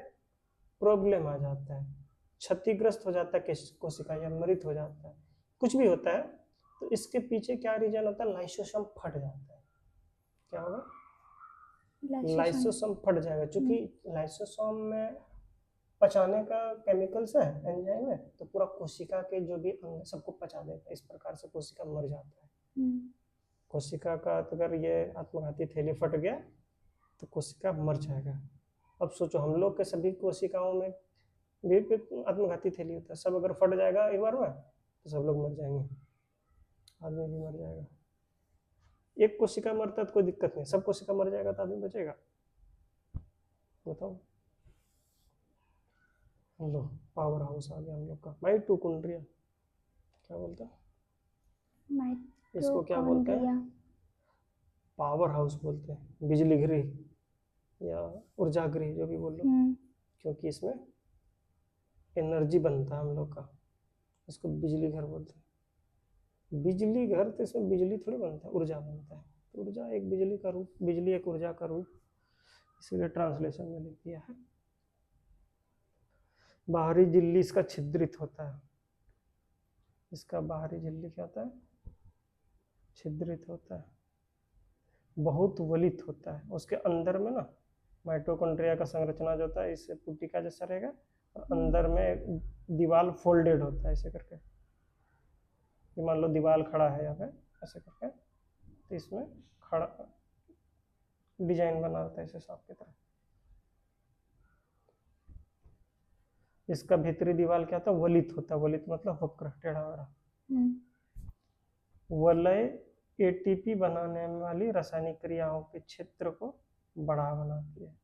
प्रॉब्लम आ जाता है, क्षतिग्रस्त हो जाता है कोशिका, या मृत हो जाता है, कुछ भी होता है, तो इसके पीछे क्या रीजन होता है, लाइसोसोम फट जाता है। क्या होगा? लाइसोसोम फट जाएगा, क्योंकि लाइसोसोम में पचाने का केमिकल्स है, एंजाइम है, तो पूरा कोशिका के जो भी अंग सबको पचा देता है, इस प्रकार से कोशिका मर जाता है। कोशिका का अगर ये आत्मघाती थैली फट गया तो कोशिका मर जाएगा। अब सोचो हम लोग के सभी कोशिकाओं में भी आत्मघाती थैली होता है, सब अगर फट जाएगा एक बार में तो सब लोग मर जाएंगे, आदमी भी मर जाएगा। एक कोशिका मरता है तो कोई दिक्कत नहीं, सब कोशिका मर जाएगा तो आदमी बचेगा? बताओ। लो पावर हाउस आ गया हम लोग का, माइटोकॉन्ड्रिया। क्या बोलता है इसको, क्या बोलते हैं? पावर हाउस बोलते हैं, बिजली गृह या ऊर्जा गृह जो भी बोल लो, क्योंकि इसमें एनर्जी बनता है हम लोग का, इसको बिजली घर बोलते हैं। बिजली घर तो इसमें बिजली थोड़ी बनता है, ऊर्जा बनता है, तो ऊर्जा एक बिजली का रूप, बिजली एक ऊर्जा का रूप, इसीलिए ट्रांसलेशन में लिख दिया है। बाहरी झिल्ली इसका छिद्रित होता है, इसका बाहरी झिल्ली क्या होता है, छिद्रित होता है, बहुत वलित होता है। उसके अंदर में ना माइटोकॉन्ड्रिया का संरचना जो होता है इससे पुटिका जैसा रहेगा, और अंदर में दीवार फोल्डेड होता है ऐसे करके, ये मान लो दीवार खड़ा है यहाँ पे ऐसे करके, तो इसमें खड़ा डिजाइन बना होता है ऐसे सांप की तरह। इसका भीतरी दीवार क्या होता है, वलित होता है, वलित मतलब वक्र, टेढ़ा मेढ़ा। वलय एटीपी बनाने वाली रासायनिक क्रियाओं के क्षेत्र को बड़ा बनाती है।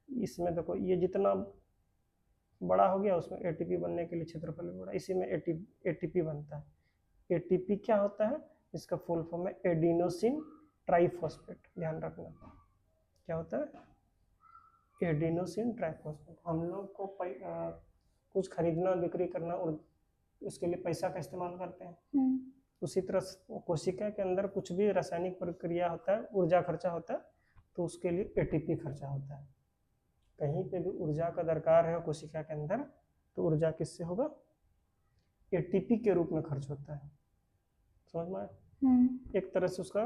इसमें देखो ये जितना बड़ा हो गया उसमें एटीपी बनने के लिए क्षेत्रफल भी बड़ा, इसी में एटीपी बनता है। एटीपी क्या होता है, इसका फुल फॉर्म है एडिनोसिन ट्राइफॉस्फेट, ध्यान रखना। क्या होता है? Adenosine triphosphate. हम लोग को कुछ खरीदना बिक्री करना और उसके लिए पैसा का इस्तेमाल करते हैं, उसी तरह कोशिका के अंदर कुछ भी रासायनिक प्रक्रिया होता है, ऊर्जा खर्चा होता है, तो उसके लिए एटीपी खर्चा होता है। कहीं पे भी ऊर्जा का दरकार है कोशिका के अंदर, तो ऊर्जा किससे होगा, एटीपी के रूप में खर्च होता है। समझ में आया? एक तरह से उसका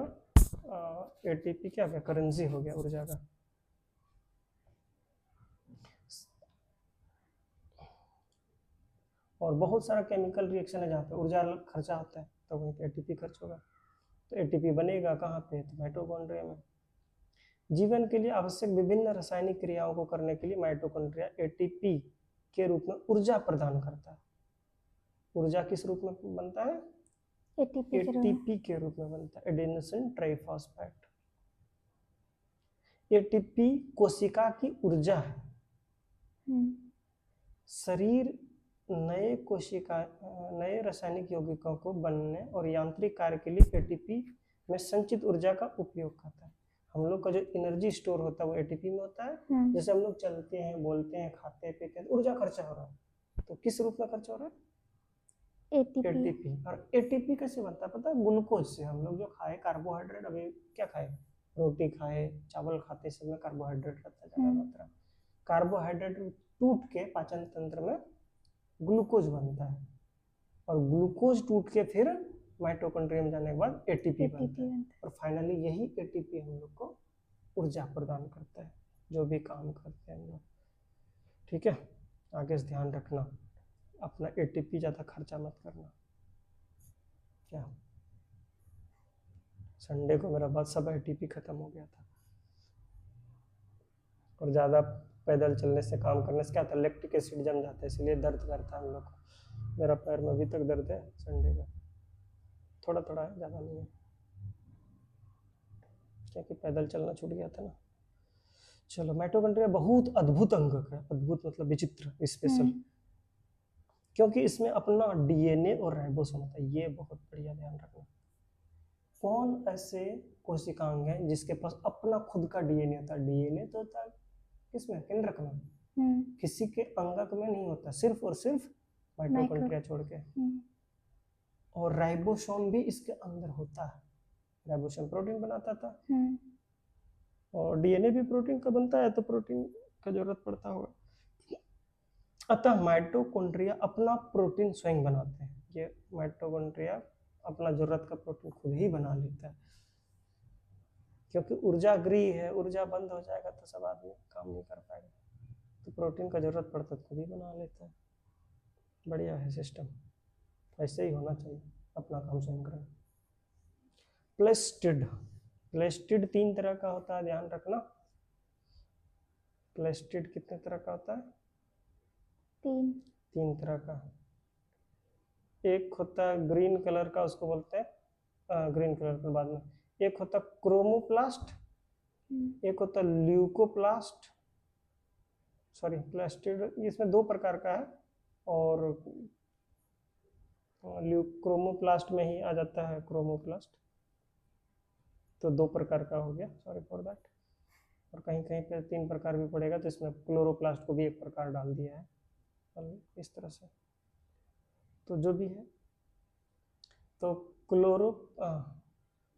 एटीपी क्या गया, करेंसी हो गया ऊर्जा का। और बहुत सारा केमिकल रिएक्शन है जहाँ पे ऊर्जा खर्चा होता है, तो वहीं पे एटीपी खर्च होगा। तो एटीपी बनेगा कहाँ पे, तो माइटोकॉन्ड्रिया में। जीवन के लिए आवश्यक विभिन्न रासायनिक क्रियाओं को करने के लिए माइटोकॉन्ड्रिया एटीपी के रूप में ऊर्जा प्रदान करता है। ऊर्जा किस रूप में बनता है, एटीपी के रूप में बनता है, एडेनोसिन ट्राइफॉस्फेट। एटीपी कोशिका की ऊर्जा है। शरीर नए रासायनिक यौगिकों को बनने और यांत्रिक कार्य के लिए एटीपी में संचित ऊर्जा का उपयोग करता है। हम लोग का जो एनर्जी स्टोर होता है वो एटीपी में होता है। जैसे हम लोग चलते हैं, बोलते हैं, खाते पीते हैं, ऊर्जा खर्चा हो रहा है, तो किस रूप में खर्चा हो रहा है, एटीपी। और एटीपी कैसे बनता है पता है, ग्लूकोज से। हम लोग जो खाए कार्बोहाइड्रेट, अभी क्या खाए, रोटी खाए, चावल खाते, सब में कार्बोहाइड्रेट रहता है ज्यादा मात्रा। कार्बोहाइड्रेट टूट के पाचन तंत्र में ग्लूकोज बनता है, और ग्लूकोज टूट के फिर माइटोकॉन्ड्रिया में जाने के बाद एटीपी बनता है। और फाइनली यही एटीपी हम लोग को ऊर्जा प्रदान करता है, जो भी काम करते हैं हम लोग। ठीक है, आगे से ध्यान रखना, अपना एटीपी ज़्यादा खर्चा मत करना। क्या संडे को मेरा बस सब एटीपी खत्म हो गया था, और ज़्यादा पैदल चलने से, काम करने से क्या होता है, लैक्टिक एसिड जम जाता है, इसलिए दर्द करता है हम लोग को। मेरा पैर में अभी तक दर्द है संडे का, थोड़ा थोड़ा है, ज़्यादा नहीं है, क्योंकि पैदल चलना छूट गया था ना। चलो, माइटोकॉन्ड्रिया बहुत अद्भुत अंग है। अद्भुत मतलब विचित्र, स्पेशल, क्योंकि इसमें अपना डीएनए और राइबोसोम होता है। ये बहुत बढ़िया ध्यान रखना। कौन ऐसे कोशिकांग है जिसके पास अपना खुद का डीएनए होता है? डीएनए तो होता है किसमें, केंद्रक में, किसी के अंगक में नहीं होता, सिर्फ और सिर्फ माइटोकॉन्ड्रिया छोड़ के। और राइबोसोम भी इसके अंदर होता है। राइबोसोम प्रोटीन बनाता था, और डीएनए भी प्रोटीन का बनता है, तो प्रोटीन का जरूरत पड़ता होगा। अतः माइटोकॉन्ड्रिया अपना प्रोटीन स्वयं बनाते हैं। ये माइटोकॉन्ड्रिया अपना जरूरत का प्रोटीन खुद ही बना लेता है, क्योंकि ऊर्जा गृह है, ऊर्जा बंद हो जाएगा तो सब आदमी काम नहीं कर पाएगा, तो प्रोटीन का जरूरत पड़ता है खुद ही बना लेता है। बढ़िया है सिस्टम, ऐसे ही होना चाहिए, अपना काम स्वयं करें। प्लेस्टिड, प्लेस्टिड 3 तरह का होता है, ध्यान रखना। प्लेस्टिड कितने तरह का होता है? 3 तरह का। एक होता है ग्रीन कलर का, उसको बोलते हैं ग्रीन कलर के बाद में। एक होता है क्रोमोप्लास्ट, एक होता है ल्यूकोप्लास्ट, सॉरी प्लास्टिड, इसमें 2 प्रकार का है, और क्रोमोप्लास्ट में ही आ जाता है क्रोमोप्लास्ट, तो 2 प्रकार का हो गया, सॉरी फॉर दैट। और कहीं कहीं पे 3 प्रकार भी पड़ेगा, तो इसमें क्लोरोप्लास्ट को भी 1 प्रकार डाल दिया है, इस तरह से। तो जो भी है, तो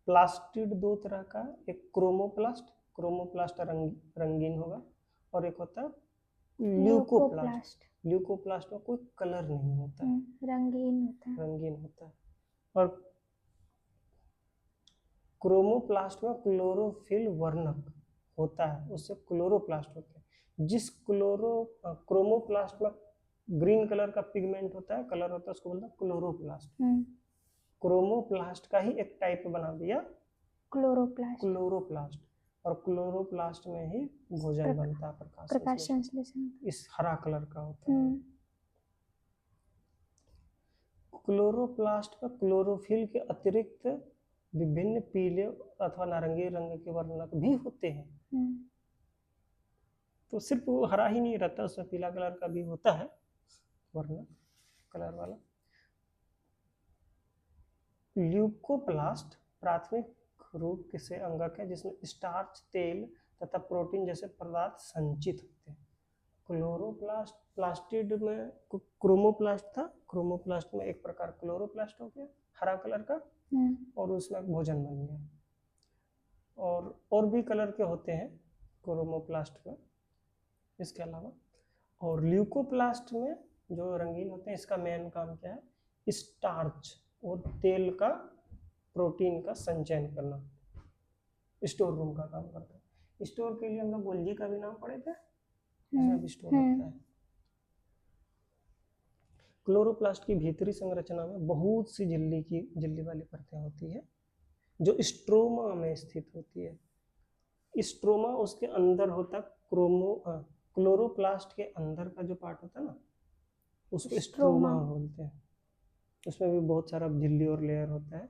प्लास्टिड 2 तरह का, एक क्रोमोप्लास्ट, क्रोमोप्लास्ट रंगीन होगा, और एक होता है ल्यूकोप्लास्ट। ल्यूकोप्लास्ट में कोई कलर नहीं होता है, रंगीन होता है। और क्रोमोप्लास्ट में क्लोरोफिल वर्णक होता है, उससे क्लोरोप्लास्ट होते हैं। जिस क्रोमोप्लास्ट में ग्रीन कलर का पिगमेंट होता है, कलर होता है, उसको बोलते हैं क्लोरोप्लास्ट। क्रोमोप्लास्ट का ही एक टाइप बना दिया क्लोरोप्लास्ट। और क्लोरोप्लास्ट में ही भोजन बनता है, प्रकाश संश्लेषण, इस हरा कलर का होता है। क्लोरोप्लास्ट में क्लोरोफिल के अतिरिक्त विभिन्न पीले अथवा नारंगी रंग के वर्णक भी होते हैं। तो सिर्फ वो हरा ही नहीं रहता, उसमें पीला कलर का भी होता है, वर्णक कलर वाला। ल्यूकोप्लास्ट प्राथमिक रूप से अंगक है जिसमें स्टार्च, तेल तथा प्रोटीन जैसे पदार्थ संचित होते हैं। क्लोरोप्लास्ट, प्लास्टिड में क्रोमोप्लास्ट था, क्रोमोप्लास्ट में एक प्रकार क्लोरोप्लास्ट हो गया, हरा कलर का, और उसमें भोजन बन गया। और भी कलर के होते हैं क्रोमोप्लास्ट में इसके अलावा। और ल्यूकोप्लास्ट में जो रंगीन होते हैं, इसका मेन काम क्या है, स्टार्च और तेल का, प्रोटीन का संचयन करना, स्टोर रूम का काम करता है। स्टोर के लिए हम लोग गोल्जी का भी नाम पढ़े थे, इसमें भी स्टोर होता है। क्लोरोप्लास्ट की भीतरी संरचना में बहुत सी झिल्ली वाली परतें होती है, जो स्ट्रोमा में स्थित होती है। स्ट्रोमा उसके अंदर होता है, क्लोरोप्लास्ट के अंदर का जो पार्ट होता है ना, उसको स्ट्रोमा स्ट्रोमा। बोलते हैं। उसमें भी बहुत सारा झिल्ली और लेयर होता है।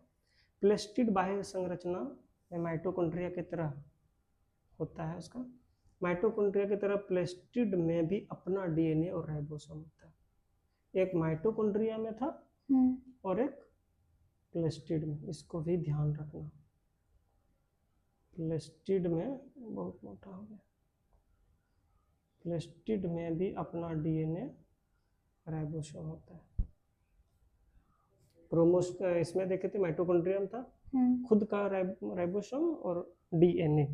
प्लेस्टिड बाह्य संरचना में माइटोकॉन्ड्रिया की तरह होता है उसका। माइटोकॉन्ड्रिया की तरह प्लेस्टिड में भी अपना डीएनए और राइबोसोम होता है। एक माइटोकॉन्ड्रिया में था और एक प्लेस्टिड में, इसको भी ध्यान रखना। प्लेस्टिड में बहुत मोटा हो गया। प्लेस्टिड में भी अपना डीएनए राइबोसोम होता है। क्रोमोस इसमें देखे थे माइटोकॉन्ड्रियम था, खुद का राइबोसोम और डीएनए।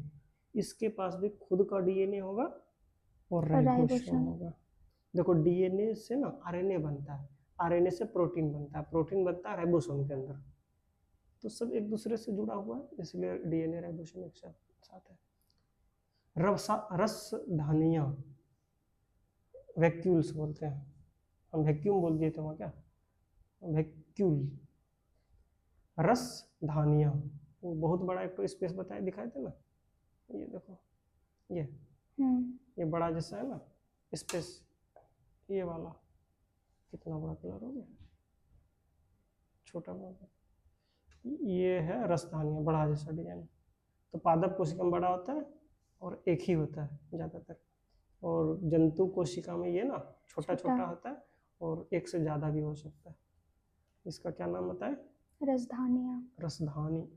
इसके पास भी खुद का डीएनए होगा और राइबोसोम होगा। देखो डीएनए से ना आरएनए बनता है, आरएनए से प्रोटीन बनता है, प्रोटीन बनता है राइबोसोम के अंदर। तो सब एक दूसरे से जुड़ा हुआ है, इसलिए डीएनए राइबोसोम एक साथ है। रसधानियाँ, वैक्यूल्स बोलते हैं हम, वैक्यूम बोल दिए थे वहाँ क्या, वैक्यूल। रसधानियाँ, वो बहुत बड़ा एक तो स्पेस बताए दिखाए थे ना, ये देखो ये बड़ा जैसा है ना स्पेस, ये वाला कितना बड़ा कलर हो गया, छोटा बड़ा, ये है रसधानियाँ, बड़ा जैसा डिजाइन। तो पादप कोशिका में बड़ा होता है और एक ही होता है ज़्यादातर, और जंतु कोशिका में ये ना छोटा छोटा होता है और एक से ज़्यादा भी हो सकता है। इसका क्या नाम होता है? रसधानियाँ। रसधानी,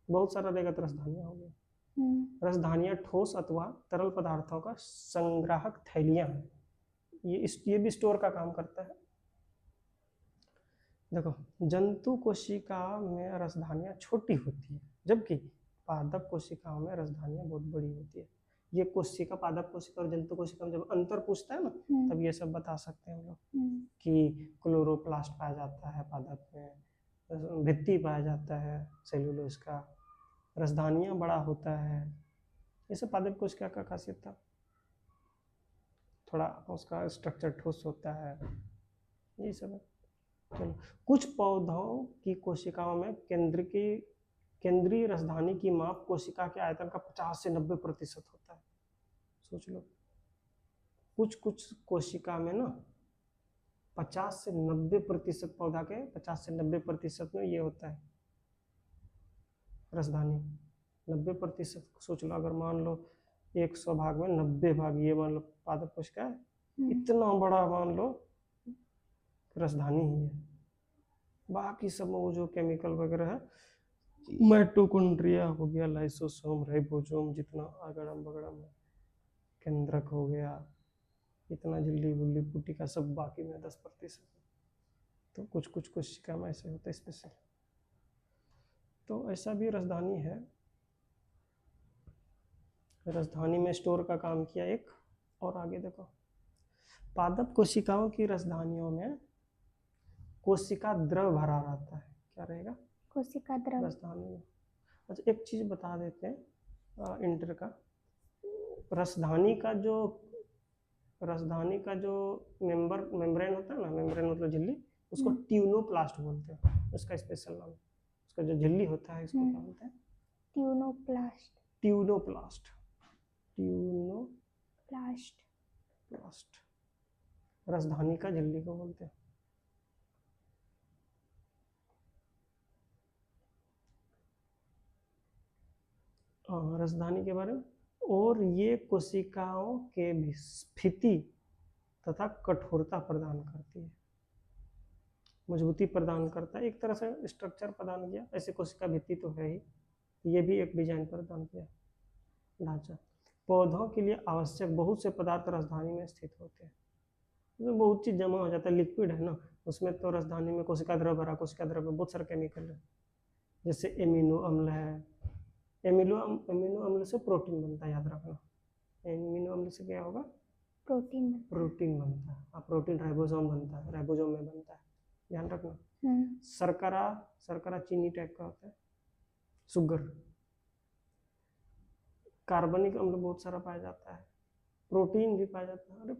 बहुत सारा रहेगा तो रसधानियाँ हो गया। रसधानियाँ ठोस अथवा तरल पदार्थों का संग्राहक थैलियाँ हैं। ये भी स्टोर का काम करता है। देखो जंतु कोशिका में रसधानियाँ छोटी होती है, जबकि पादप कोशिकाओं में रसधानियाँ बहुत बड़ी होती है। ये कोशिका, पादप कोशिका और जंतु कोशिका में जब अंतर पूछता है ना, तब ये सब बता सकते हैं हम लोग कि क्लोरोप्लास्ट पाया जाता है पादप में, भित्ति पाया जाता है सेलुलोज का, रसधानियाँ बड़ा होता है। ये सब पादप कोशिका का खासियत था, थोड़ा उसका स्ट्रक्चर ठोस होता है, ये सब है। चलो, कुछ पौधों की कोशिकाओं में केंद्रीय रसधानी की माप कोशिका के आयतन का 50 से 90% होता है। सोच लो, कुछ कोशिका में ना 50 से 90%, पौधा के 50 से 90% में ये होता है रसधानी। 90% सोच लो, अगर मान लो 100 भाग में 90 भाग ये मान लो पादप कोशिका है, इतना बड़ा मान लो रसधानी ही है। बाकी सब वो जो केमिकल वगैरह है, माइटोकॉन्ड्रिया हो गया, लाइसोसोम, राइबोसोम, जितना अगड़म बगड़म है, केंद्रक हो गया, इतना झिल्ली बुल्ली पुट्टी का सब बाकी में 10%। तो कुछ कोशिका में ऐसे होता है स्पेशल। तो ऐसा भी रसधानी है, रसधानी में स्टोर का काम किया एक। और आगे देखो, पादप कोशिकाओं की रसधानियों में कोशिका द्रव भरा रहता है। क्या रहेगा? कोशिका द्रव। रसधानी में। अच्छा एक चीज बता देते हैं इंटर का, रसधानी का जो मेम्ब्रेन होता है ना, मेम्ब्रेन मतलब झिल्ली, उसको ट्यूनोप्लास्ट बोलते हैं, उसका स्पेशल नाम। उसका जो झिल्ली होता है इसको क्या बोलते हैं? ट्यूनोप्लास्ट। ट्यूनोप्लास्ट, प्लास्ट, रसधानी का झिल्ली को बोलते हैं। रसधानी के बारे में। और ये कोशिकाओं के स्फीति तथा कठोरता प्रदान करती है, मजबूती प्रदान करता है, एक तरह से स्ट्रक्चर प्रदान किया। ऐसे कोशिका भित्ति तो है ही, ये भी एक डिजाइन प्रदान किया, ढांचा। पौधों के लिए आवश्यक बहुत से पदार्थ रसधानी में स्थित होते हैं। उसमें बहुत चीज जमा हो जाता है, लिक्विड है ना उसमें, तो रसधानी में कोशिका द्रव भरा, कोशिका द्रव में बहुत सारे केमिकल है, जैसे एमिनो अम्ल है। एमिनो अम्ल से प्रोटीन बनता है, याद रखना। एमिनो अम्ल से क्या होगा? प्रोटीन बनता है। प्रोटीन राइबोसोम बनता है, राइबोसोम में बनता है, ध्यान रखना। शर्करा चीनी टाइप का होता है, शुगर। कार्बनिक अम्ल बहुत सारा पाया जाता है, प्रोटीन भी पाया जाता है। अरे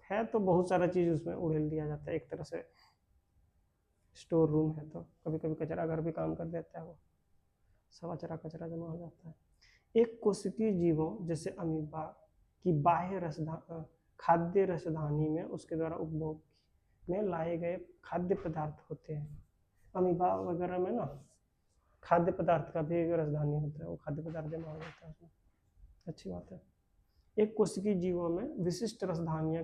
है तो बहुत सारा चीज उसमें उड़ेल दिया जाता है, एक तरह से स्टोर रूम है, तो कभी कभी कचरा घर भी काम कर देता है वो। सब अचरा कचरा जमा हो जाता है। एक कोशिकीय जीवों जैसे अमीबा की बाह्य खाद्य रसधानी में उसके द्वारा उपभोग में लाए गए खाद्य पदार्थ होते हैं। अमीबा वगैरह में ना खाद्य पदार्थ का भी एक रसधानी होता है, वो खाद्य पदार्थ जमा हो जाता है उसमें। अच्छी बात है। एक कोशिकीय जीवों में विशिष्ट रसधानियां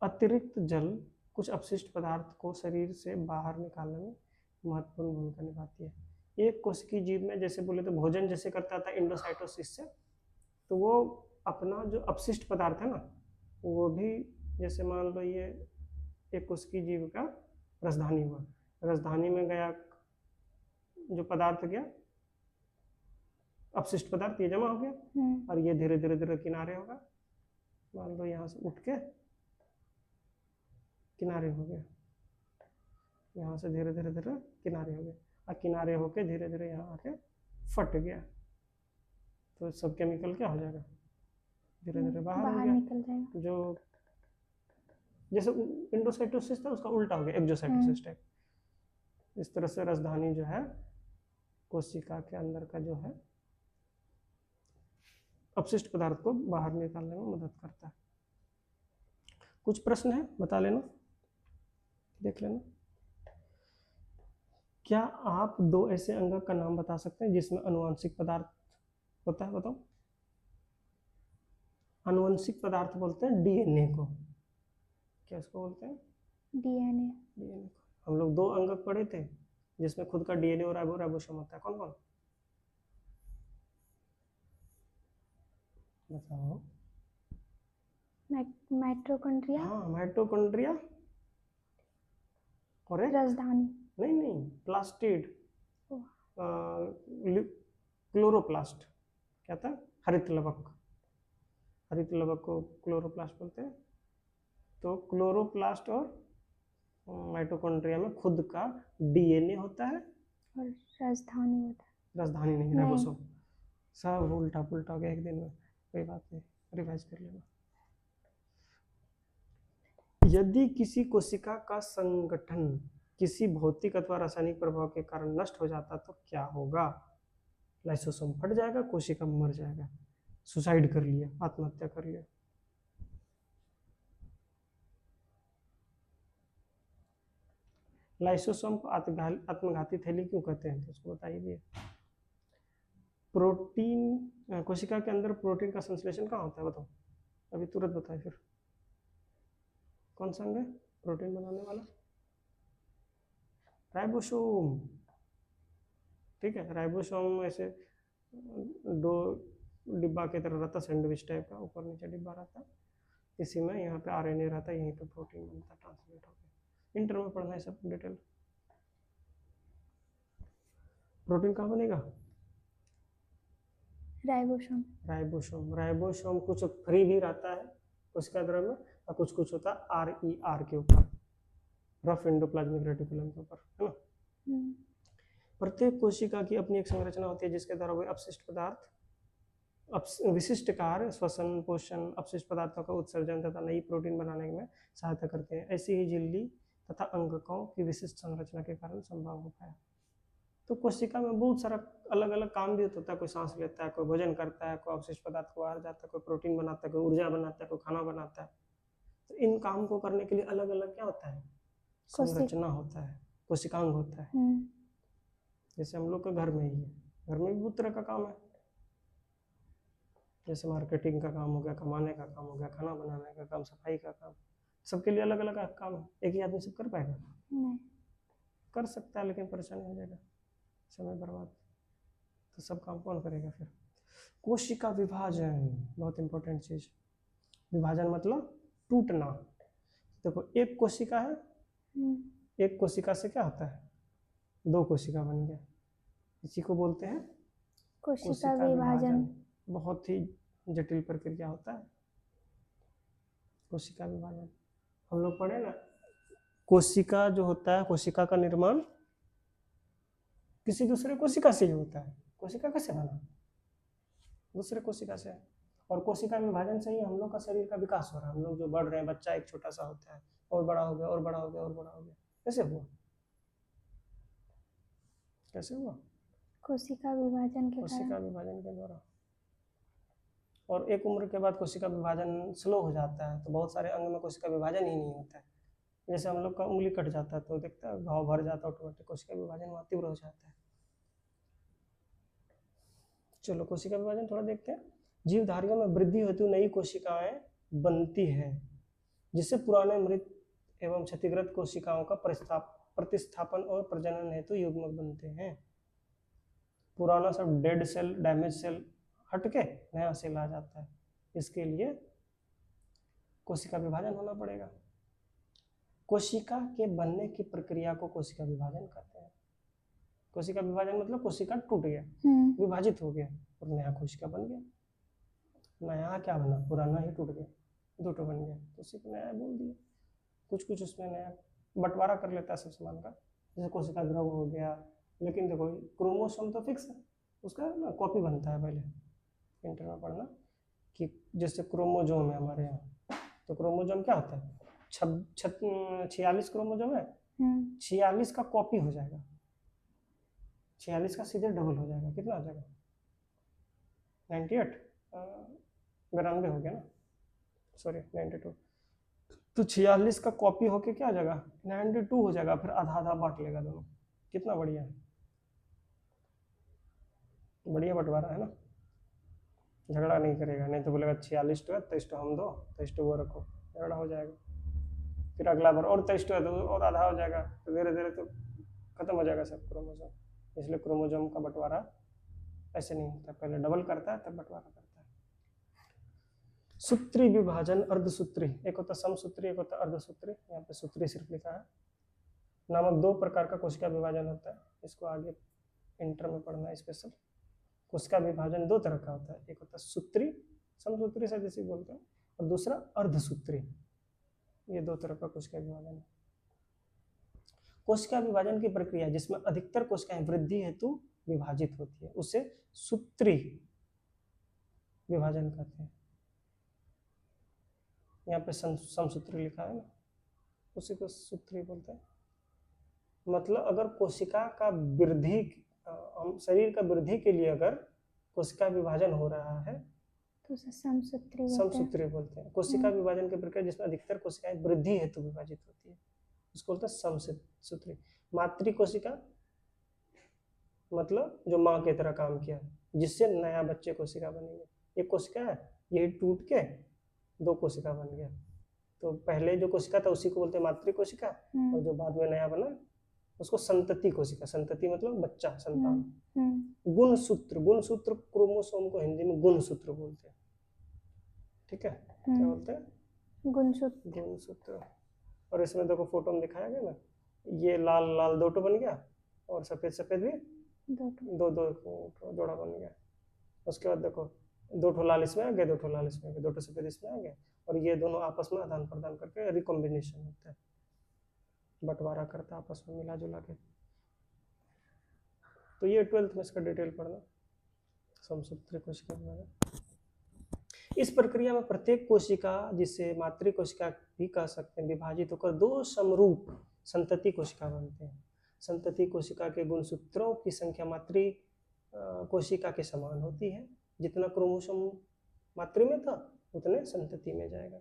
अतिरिक्त जल कुछ अपशिष्ट पदार्थ को शरीर से बाहर निकालने में महत्वपूर्ण भूमिका निभाती है। एक कोशिकीय जीव में जैसे बोले तो भोजन जैसे करता था एंडोसाइटोसिस से, तो वो अपना जो अपशिष्ट पदार्थ है ना वो भी, जैसे मान लो ये एक कोशिकीय जीव का रसधानी हुआ, रसधानी में गया जो पदार्थ गया अपशिष्ट पदार्थ, ये जमा हो गया और ये धीरे धीरे धीरे किनारे होगा। मान लो यहाँ से उठ के किनारे हो गया, यहाँ से धीरे धीरे धीरे किनारे हो गया और किनारे होके धीरे धीरे यहाँ आके फट गया, तो सब केमिकल क्या हो जाएगा, धीरे धीरे बाहर हो गया। निकल जाएगा। जो जैसे एंडोसाइटोसिस था उसका उल्टा हो गया एक्सोसाइटोसिस टाइप। इस तरह से रसधानी जो है कोशिका के अंदर का जो है अपशिष्ट पदार्थ को बाहर निकालने में मदद करता है। कुछ प्रश्न है बता लेना, देख लेना। क्या आप दो ऐसे अंग का नाम बता सकते हैं जिसमें आनुवंशिक पदार्थ होता है? बताओ। आनुवंशिक पदार्थ बोलते हैं डीएनए को। क्या इसको बोलते हैं? डीएनए को। हम लोग दो अंग पढ़े थे जिसमें खुद का डीएनए और राइबोसोम होता है। कौन कौन बताओ? माइटोकॉन्ड्रिया। हाँ, माइटोकॉन्ड्रिया और एक रसधानी। नहीं, प्लास्टिड, क्लोरोप्लास्ट। क्या था? हरित लवक। हरित लवक को क्लोरोप्लास्ट बोलते हैं। तो क्लोरोप्लास्ट और माइटोकॉन्ड्रिया में खुद का डीएनए होता है और रसधानी होता है। रसधानी नहीं, राइबोसोम। सब उल्टा पुल्टा हो गया एक दिन में, कोई बात नहीं, रिवाइज कर लेना। यदि किसी कोशिका का संगठन किसी भौतिक अथवा रासायनिक प्रभाव के कारण नष्ट हो जाता तो क्या होगा? लाइसोसोम फट जाएगा, कोशिका मर जाएगा, सुसाइड कर लिया, आत्महत्या कर लिया। लाइसोसोम को आत्मघाती थैली क्यों कहते हैं, तो उसको बताइए। प्रोटीन, कोशिका के अंदर प्रोटीन का संश्लेषण कहाँ होता है बताओ, अभी तुरंत बताए। फिर कौन सा अंग है प्रोटीन बनाने वाला? राइबोसोम। ठीक है, राइबोसोम ऐसे दो डिब्बा की तरह रहता, सैंडविच टाइप का, ऊपर नीचे डिब्बा रहता, इसी में यहाँ पे आरएनए रहता है, यहीं पे प्रोटीन बनता, ट्रांसलेट होकर। इंटर में पढ़ना है सब डिटेल। प्रोटीन कहाँ बनेगा? राइबोसोम कुछ फ्री भी रहता है उसका द्रव्य में, और कुछ कुछ होता है आर के ऊपर, रफ एंडोप्लाज्मिक रेटिकुलम के ऊपर, है ना। प्रत्येक कोशिका की अपनी एक संरचना होती है जिसके द्वारा वे अपशिष्ट पदार्थ विशिष्ट कार्य, श्वसन, पोषण, अपशिष्ट पदार्थों का उत्सर्जन तथा नई प्रोटीन बनाने में सहायता करते हैं। ऐसी ही झिल्ली तथा अंगकों की विशिष्ट संरचना के कारण संभव हो पाया। तो कोशिका में बहुत सारा अलग अलग काम भी होता है, कोई सांस लेता है, कोई भोजन करता है, कोई अपशिष्ट पदार्थ को बाहर जाता है, कोई प्रोटीन बनाता है, कोई ऊर्जा बनाता है, कोई खाना बनाता है। तो इन काम को करने के लिए अलग अलग क्या होता है? संरचना होता है, कोशिकांग होता है। जैसे हम लोग के घर में ही है, घर में भी बहुत तरह का काम है, जैसे मार्केटिंग का काम हो गया, कमाने का काम हो गया, खाना बनाने का काम, सफाई का काम, सबके लिए अलग अलग काम है। एक ही आदमी सब कर पाएगा? नहीं। कर सकता है लेकिन परेशानी हो जाएगा, समय बर्बाद। तो सब काम कौन करेगा फिर? कोशिका विभाजन बहुत इंपॉर्टेंट चीज। विभाजन मतलब टूटना। देखो एक कोशिका है, एक कोशिका से क्या होता है? दो कोशिका बन गया, इसी को बोलते हैं कोशिका विभाजन। बहुत ही जटिल प्रक्रिया होता है कोशिका विभाजन। हम लोग पढ़े ना, कोशिका जो होता है, कोशिका का निर्माण किसी दूसरे कोशिका से ही होता है। कोशिका कैसे बना? दूसरे कोशिका से। और कोशिका विभाजन से ही हम लोग का शरीर का विकास हो रहा है। हम लोग जो बढ़ रहे हैं, बच्चा एक छोटा सा होता है और बड़ा हो गया और बड़ा हो गया और बड़ा हो गया, कैसे हुआ? कैसे हुआ? कोशिका विभाजन के कोशिका कारण। विभाजन के द्वारा। और एक उम्र के बाद कोशिका विभाजन स्लो हो जाता है, तो बहुत सारे अंग में कोशिका विभाजन ही नहीं होता है। जैसे हम लोग का उंगली कट जाता है तो देखता है घाव भर जाता है, ऑटोमेटिक कोशिका विभाजन वहाँ तीव्र हो जाता है। चलो कोशिका विभाजन थोड़ा देखते हैं। जीवधारियों में वृद्धि हेतु नई कोशिकाएं बनती है, जिससे पुराने मृत एवं क्षतिग्रस्त कोशिकाओं का प्रतिस्थापन और प्रजनन हेतु युग्मक बनते हैं। पुराना सब डेड सेल, डैमेज सेल हट के नया सेल आ जाता है, इसके लिए कोशिका विभाजन होना पड़ेगा। कोशिका के बनने की प्रक्रिया को कोशिका विभाजन कहते हैं। कोशिका विभाजन मतलब कोशिका टूट गया, विभाजित हो गया और नया कोशिका बन गया। नया क्या बना? पुराना ही टूट गया, दो टो बन गया, तो उसी को नया बोल दिया। कुछ कुछ उसमें नया बंटवारा कर लेता है सब सामान का, जैसे कोशिका द्रव हो गया। लेकिन देखो क्रोमोसोम तो फिक्स है, उसका ना कॉपी बनता है। पहले इंटर में पढ़ना कि जैसे क्रोमोजोम है हमारे यहाँ, तो क्रोमोजोम क्या होता है? 46 क्रोमोजोम है, 46 का कॉपी हो जाएगा, 46 का सीधे डबल हो जाएगा। कितना हो जाएगा? 98, 92 हो गया ना, सॉरी 92। तो 46 का कॉपी होके क्या हो जाएगा? 92 हो जाएगा, फिर आधा आधा बांट लेगा दोनों। कितना बढ़िया है, बढ़िया बंटवारा है ना, झगड़ा नहीं करेगा। नहीं तो बोलेगा 46 तो है, 23 तो हम दो, 23 तो वो रखो, झगड़ा हो जाएगा। फिर अगला बार और 23 तो है तो और आधा हो जाएगा, तो धीरे धीरे तो खत्म हो जाएगा सब क्रोमोजोम। इसलिए क्रोमोजोम का बंटवारा ऐसे नहीं होता, पहले डबल करता है तब बंटवारा करता है। सूत्री विभाजन, अर्धसूत्री, एक होता समसूत्री, एक होता अर्धसूत्री। यहाँ पे सूत्री सिर्फ लिखा है। नामक दो प्रकार का कोशिका विभाजन होता है, इसको आगे इंटर में पढ़ना है स्पेशल। कोशिका विभाजन दो तरह का होता है, एक होता है सूत्री, समसूत्री से जैसे बोलते हैं, और दूसरा अर्धसूत्री। ये दो तरह का कोशिका विभाजन है। कोशिका विभाजन की प्रक्रिया जिसमें अधिकतर कोशिकाएं वृद्धि हेतु विभाजित होती है, उसे सूत्री विभाजन कहते हैं। यहाँ पे समसूत्री लिखा है ना, उसी को सूत्री बोलते हैं। मतलब अगर कोशिका का वृद्धि, शरीर का वृद्धि के लिए अगर कोशिका विभाजन हो रहा है तो उसे समसूत्री बोलते हैं। कोशिका विभाजन की प्रक्रिया जिसमें अधिकतर कोशिकाएं वृद्धि हेतु विभाजित होती है, उसको बोलते हैं समसूत्री। मातृ कोशिका मतलब जो माँ की तरह काम किया, जिससे नया बच्चे कोशिका बनेंगे। एक कोशिका है, यही टूट के दो कोशिका बन गया, तो पहले जो कोशिका था उसी को बोलते हैं मातृ कोशिका, और जो बाद में नया बना उसको संतति कोशिका। संतति मतलब बच्चा, संतान। गुणसूत्र क्रोमोसोम को हिंदी में गुणसूत्र बोलते हैं। ठीक है, क्या बोलते हैं? गुणसूत्र। और इसमें देखो फोटो में दिखाया गया ना, ये लाल लाल दो बन गया, और सफेद सफेद भी दो जोड़ा बन गया। उसके बाद देखो दो लाल इसमें आ गए, दो लाल इसमें आ गए, दो सफेद इसमें आ गए, और ये दोनों आपस में आदान प्रदान करके रिकॉम्बिनेशन होता है, बंटवारा करता है आपस में मिला जुला के। तो ये 12th में इसका डिटेल पढ़ना, समसूत्री कोशिका विभाजन। इस प्रक्रिया में प्रत्येक कोशिका, जिसे मातृ कोशिका भी कह सकते हैं, विभाजित होकर दो समरूप संतति कोशिका बनते हैं। संतति कोशिका के गुणसूत्रों की संख्या मातृ कोशिका के समान होती है। जितना क्रोमोसोम मातृ में था उतने संतति में जाएगा।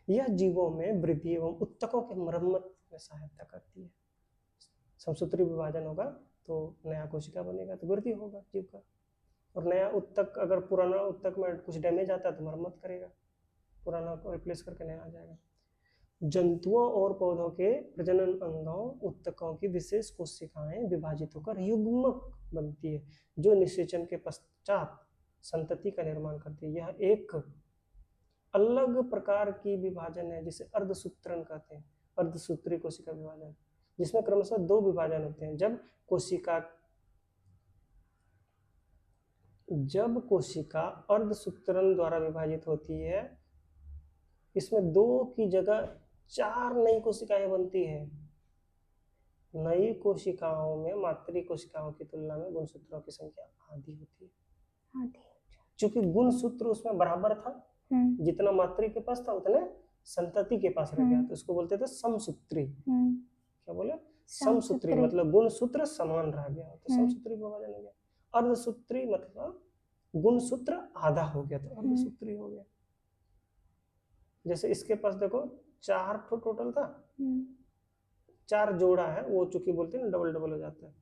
यह जीवों में वृद्धि एवं उत्तकों के मरम्मत में सहायता करती है। समसूत्री विभाजन होगा तो नया कोशिका बनेगा, तो वृद्धि होगा जीव का, और नया उत्तक, अगर पुराना उत्तक में कुछ डैमेज आता है तो मरम्मत करेगा, पुराना को रिप्लेस करके नया आ जाएगा। जंतुओं और पौधों के प्रजनन अंगों उत्तकों की विशेष कोशिकाएं विभाजित होकर युग्मक बनती है, जो निषेचन के पश्चात संतति का निर्माण करती है। यह एक अलग प्रकार की विभाजन है जिसे अर्धसूत्रण कहते हैं, अर्धसूत्री कोशिका विभाजन, जिसमें क्रमशः दो विभाजन होते हैं। जब कोशिका अर्धसूत्रण द्वारा विभाजित होती है, इसमें दो की जगह 4 नई कोशिकाएं बनती है। नई कोशिकाओं में मातृ कोशिकाओं की तुलना में गुणसूत्रों की संख्या आधी होती है। चूंकि गुणसूत्र उसमें बराबर था, जितना मातृ के पास था उतने संतति के पास रह गया, तो इसको बोलते थे समसूत्री। क्या बोले? समसूत्री मतलब गुणसूत्र समान रह गया तो समसूत्री विभाजन हो गया। अर्धसूत्री मतलब गुणसूत्र आधा हो गया तो अर्धसूत्री हो गया। जैसे इसके पास देखो 4 ठो टोटल था, 4 जोड़ा है, वो चूंकि बोलते हैं ना डबल डबल हो जाता है,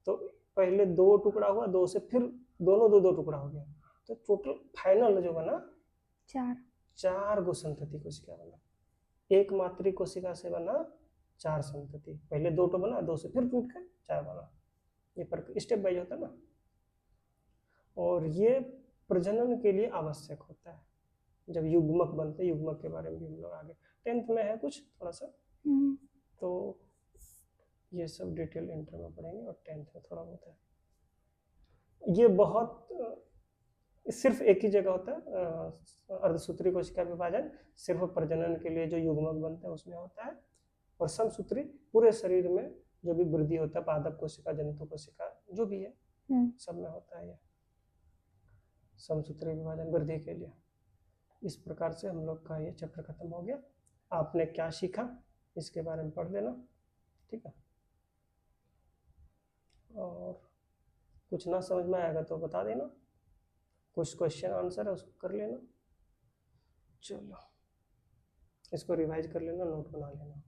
तो पहले 2 टुकड़ा हुआ, 2 से फिर दोनों 2 2 टुकड़ा हो गया, तो टोटल फाइनल जो बना 4 गो संतति कोशिका बना। एक मातृ कोशिका से बना 4 संतति, पहले 2 तो बना, 2 से फिर टूट कर 4 बना। ये पर स्टेप बाइज होता है ना। और ये प्रजनन के लिए आवश्यक होता है जब युग्मक बनते हैं। युग्मक के बारे में भी हम लोग आगे 10th में है कुछ थोड़ा सा, तो ये सब डिटेल इंटर में पढ़ेंगे और 10th में थोड़ा बहुत है। ये बहुत सिर्फ एक ही जगह होता है अर्धसूत्री कोशिका विभाजन, सिर्फ प्रजनन के लिए जो युग्मक बनते हैं उसमें होता है। और समसूत्री पूरे शरीर में जो भी वृद्धि होता है, पादप कोशिका, जंतु कोशिका, जो भी है सब में होता है ये समसूत्री विभाजन वृद्धि के लिए। इस प्रकार से हम लोग का ये चैप्टर खत्म हो गया। आपने क्या सीखा इसके बारे में पढ़ लेना, ठीक है। और कुछ ना समझ में आएगा तो बता देना, कुछ क्वेश्चन आंसर है उसको कर लेना। चलो इसको रिवाइज कर लेना, नोट बना लेना।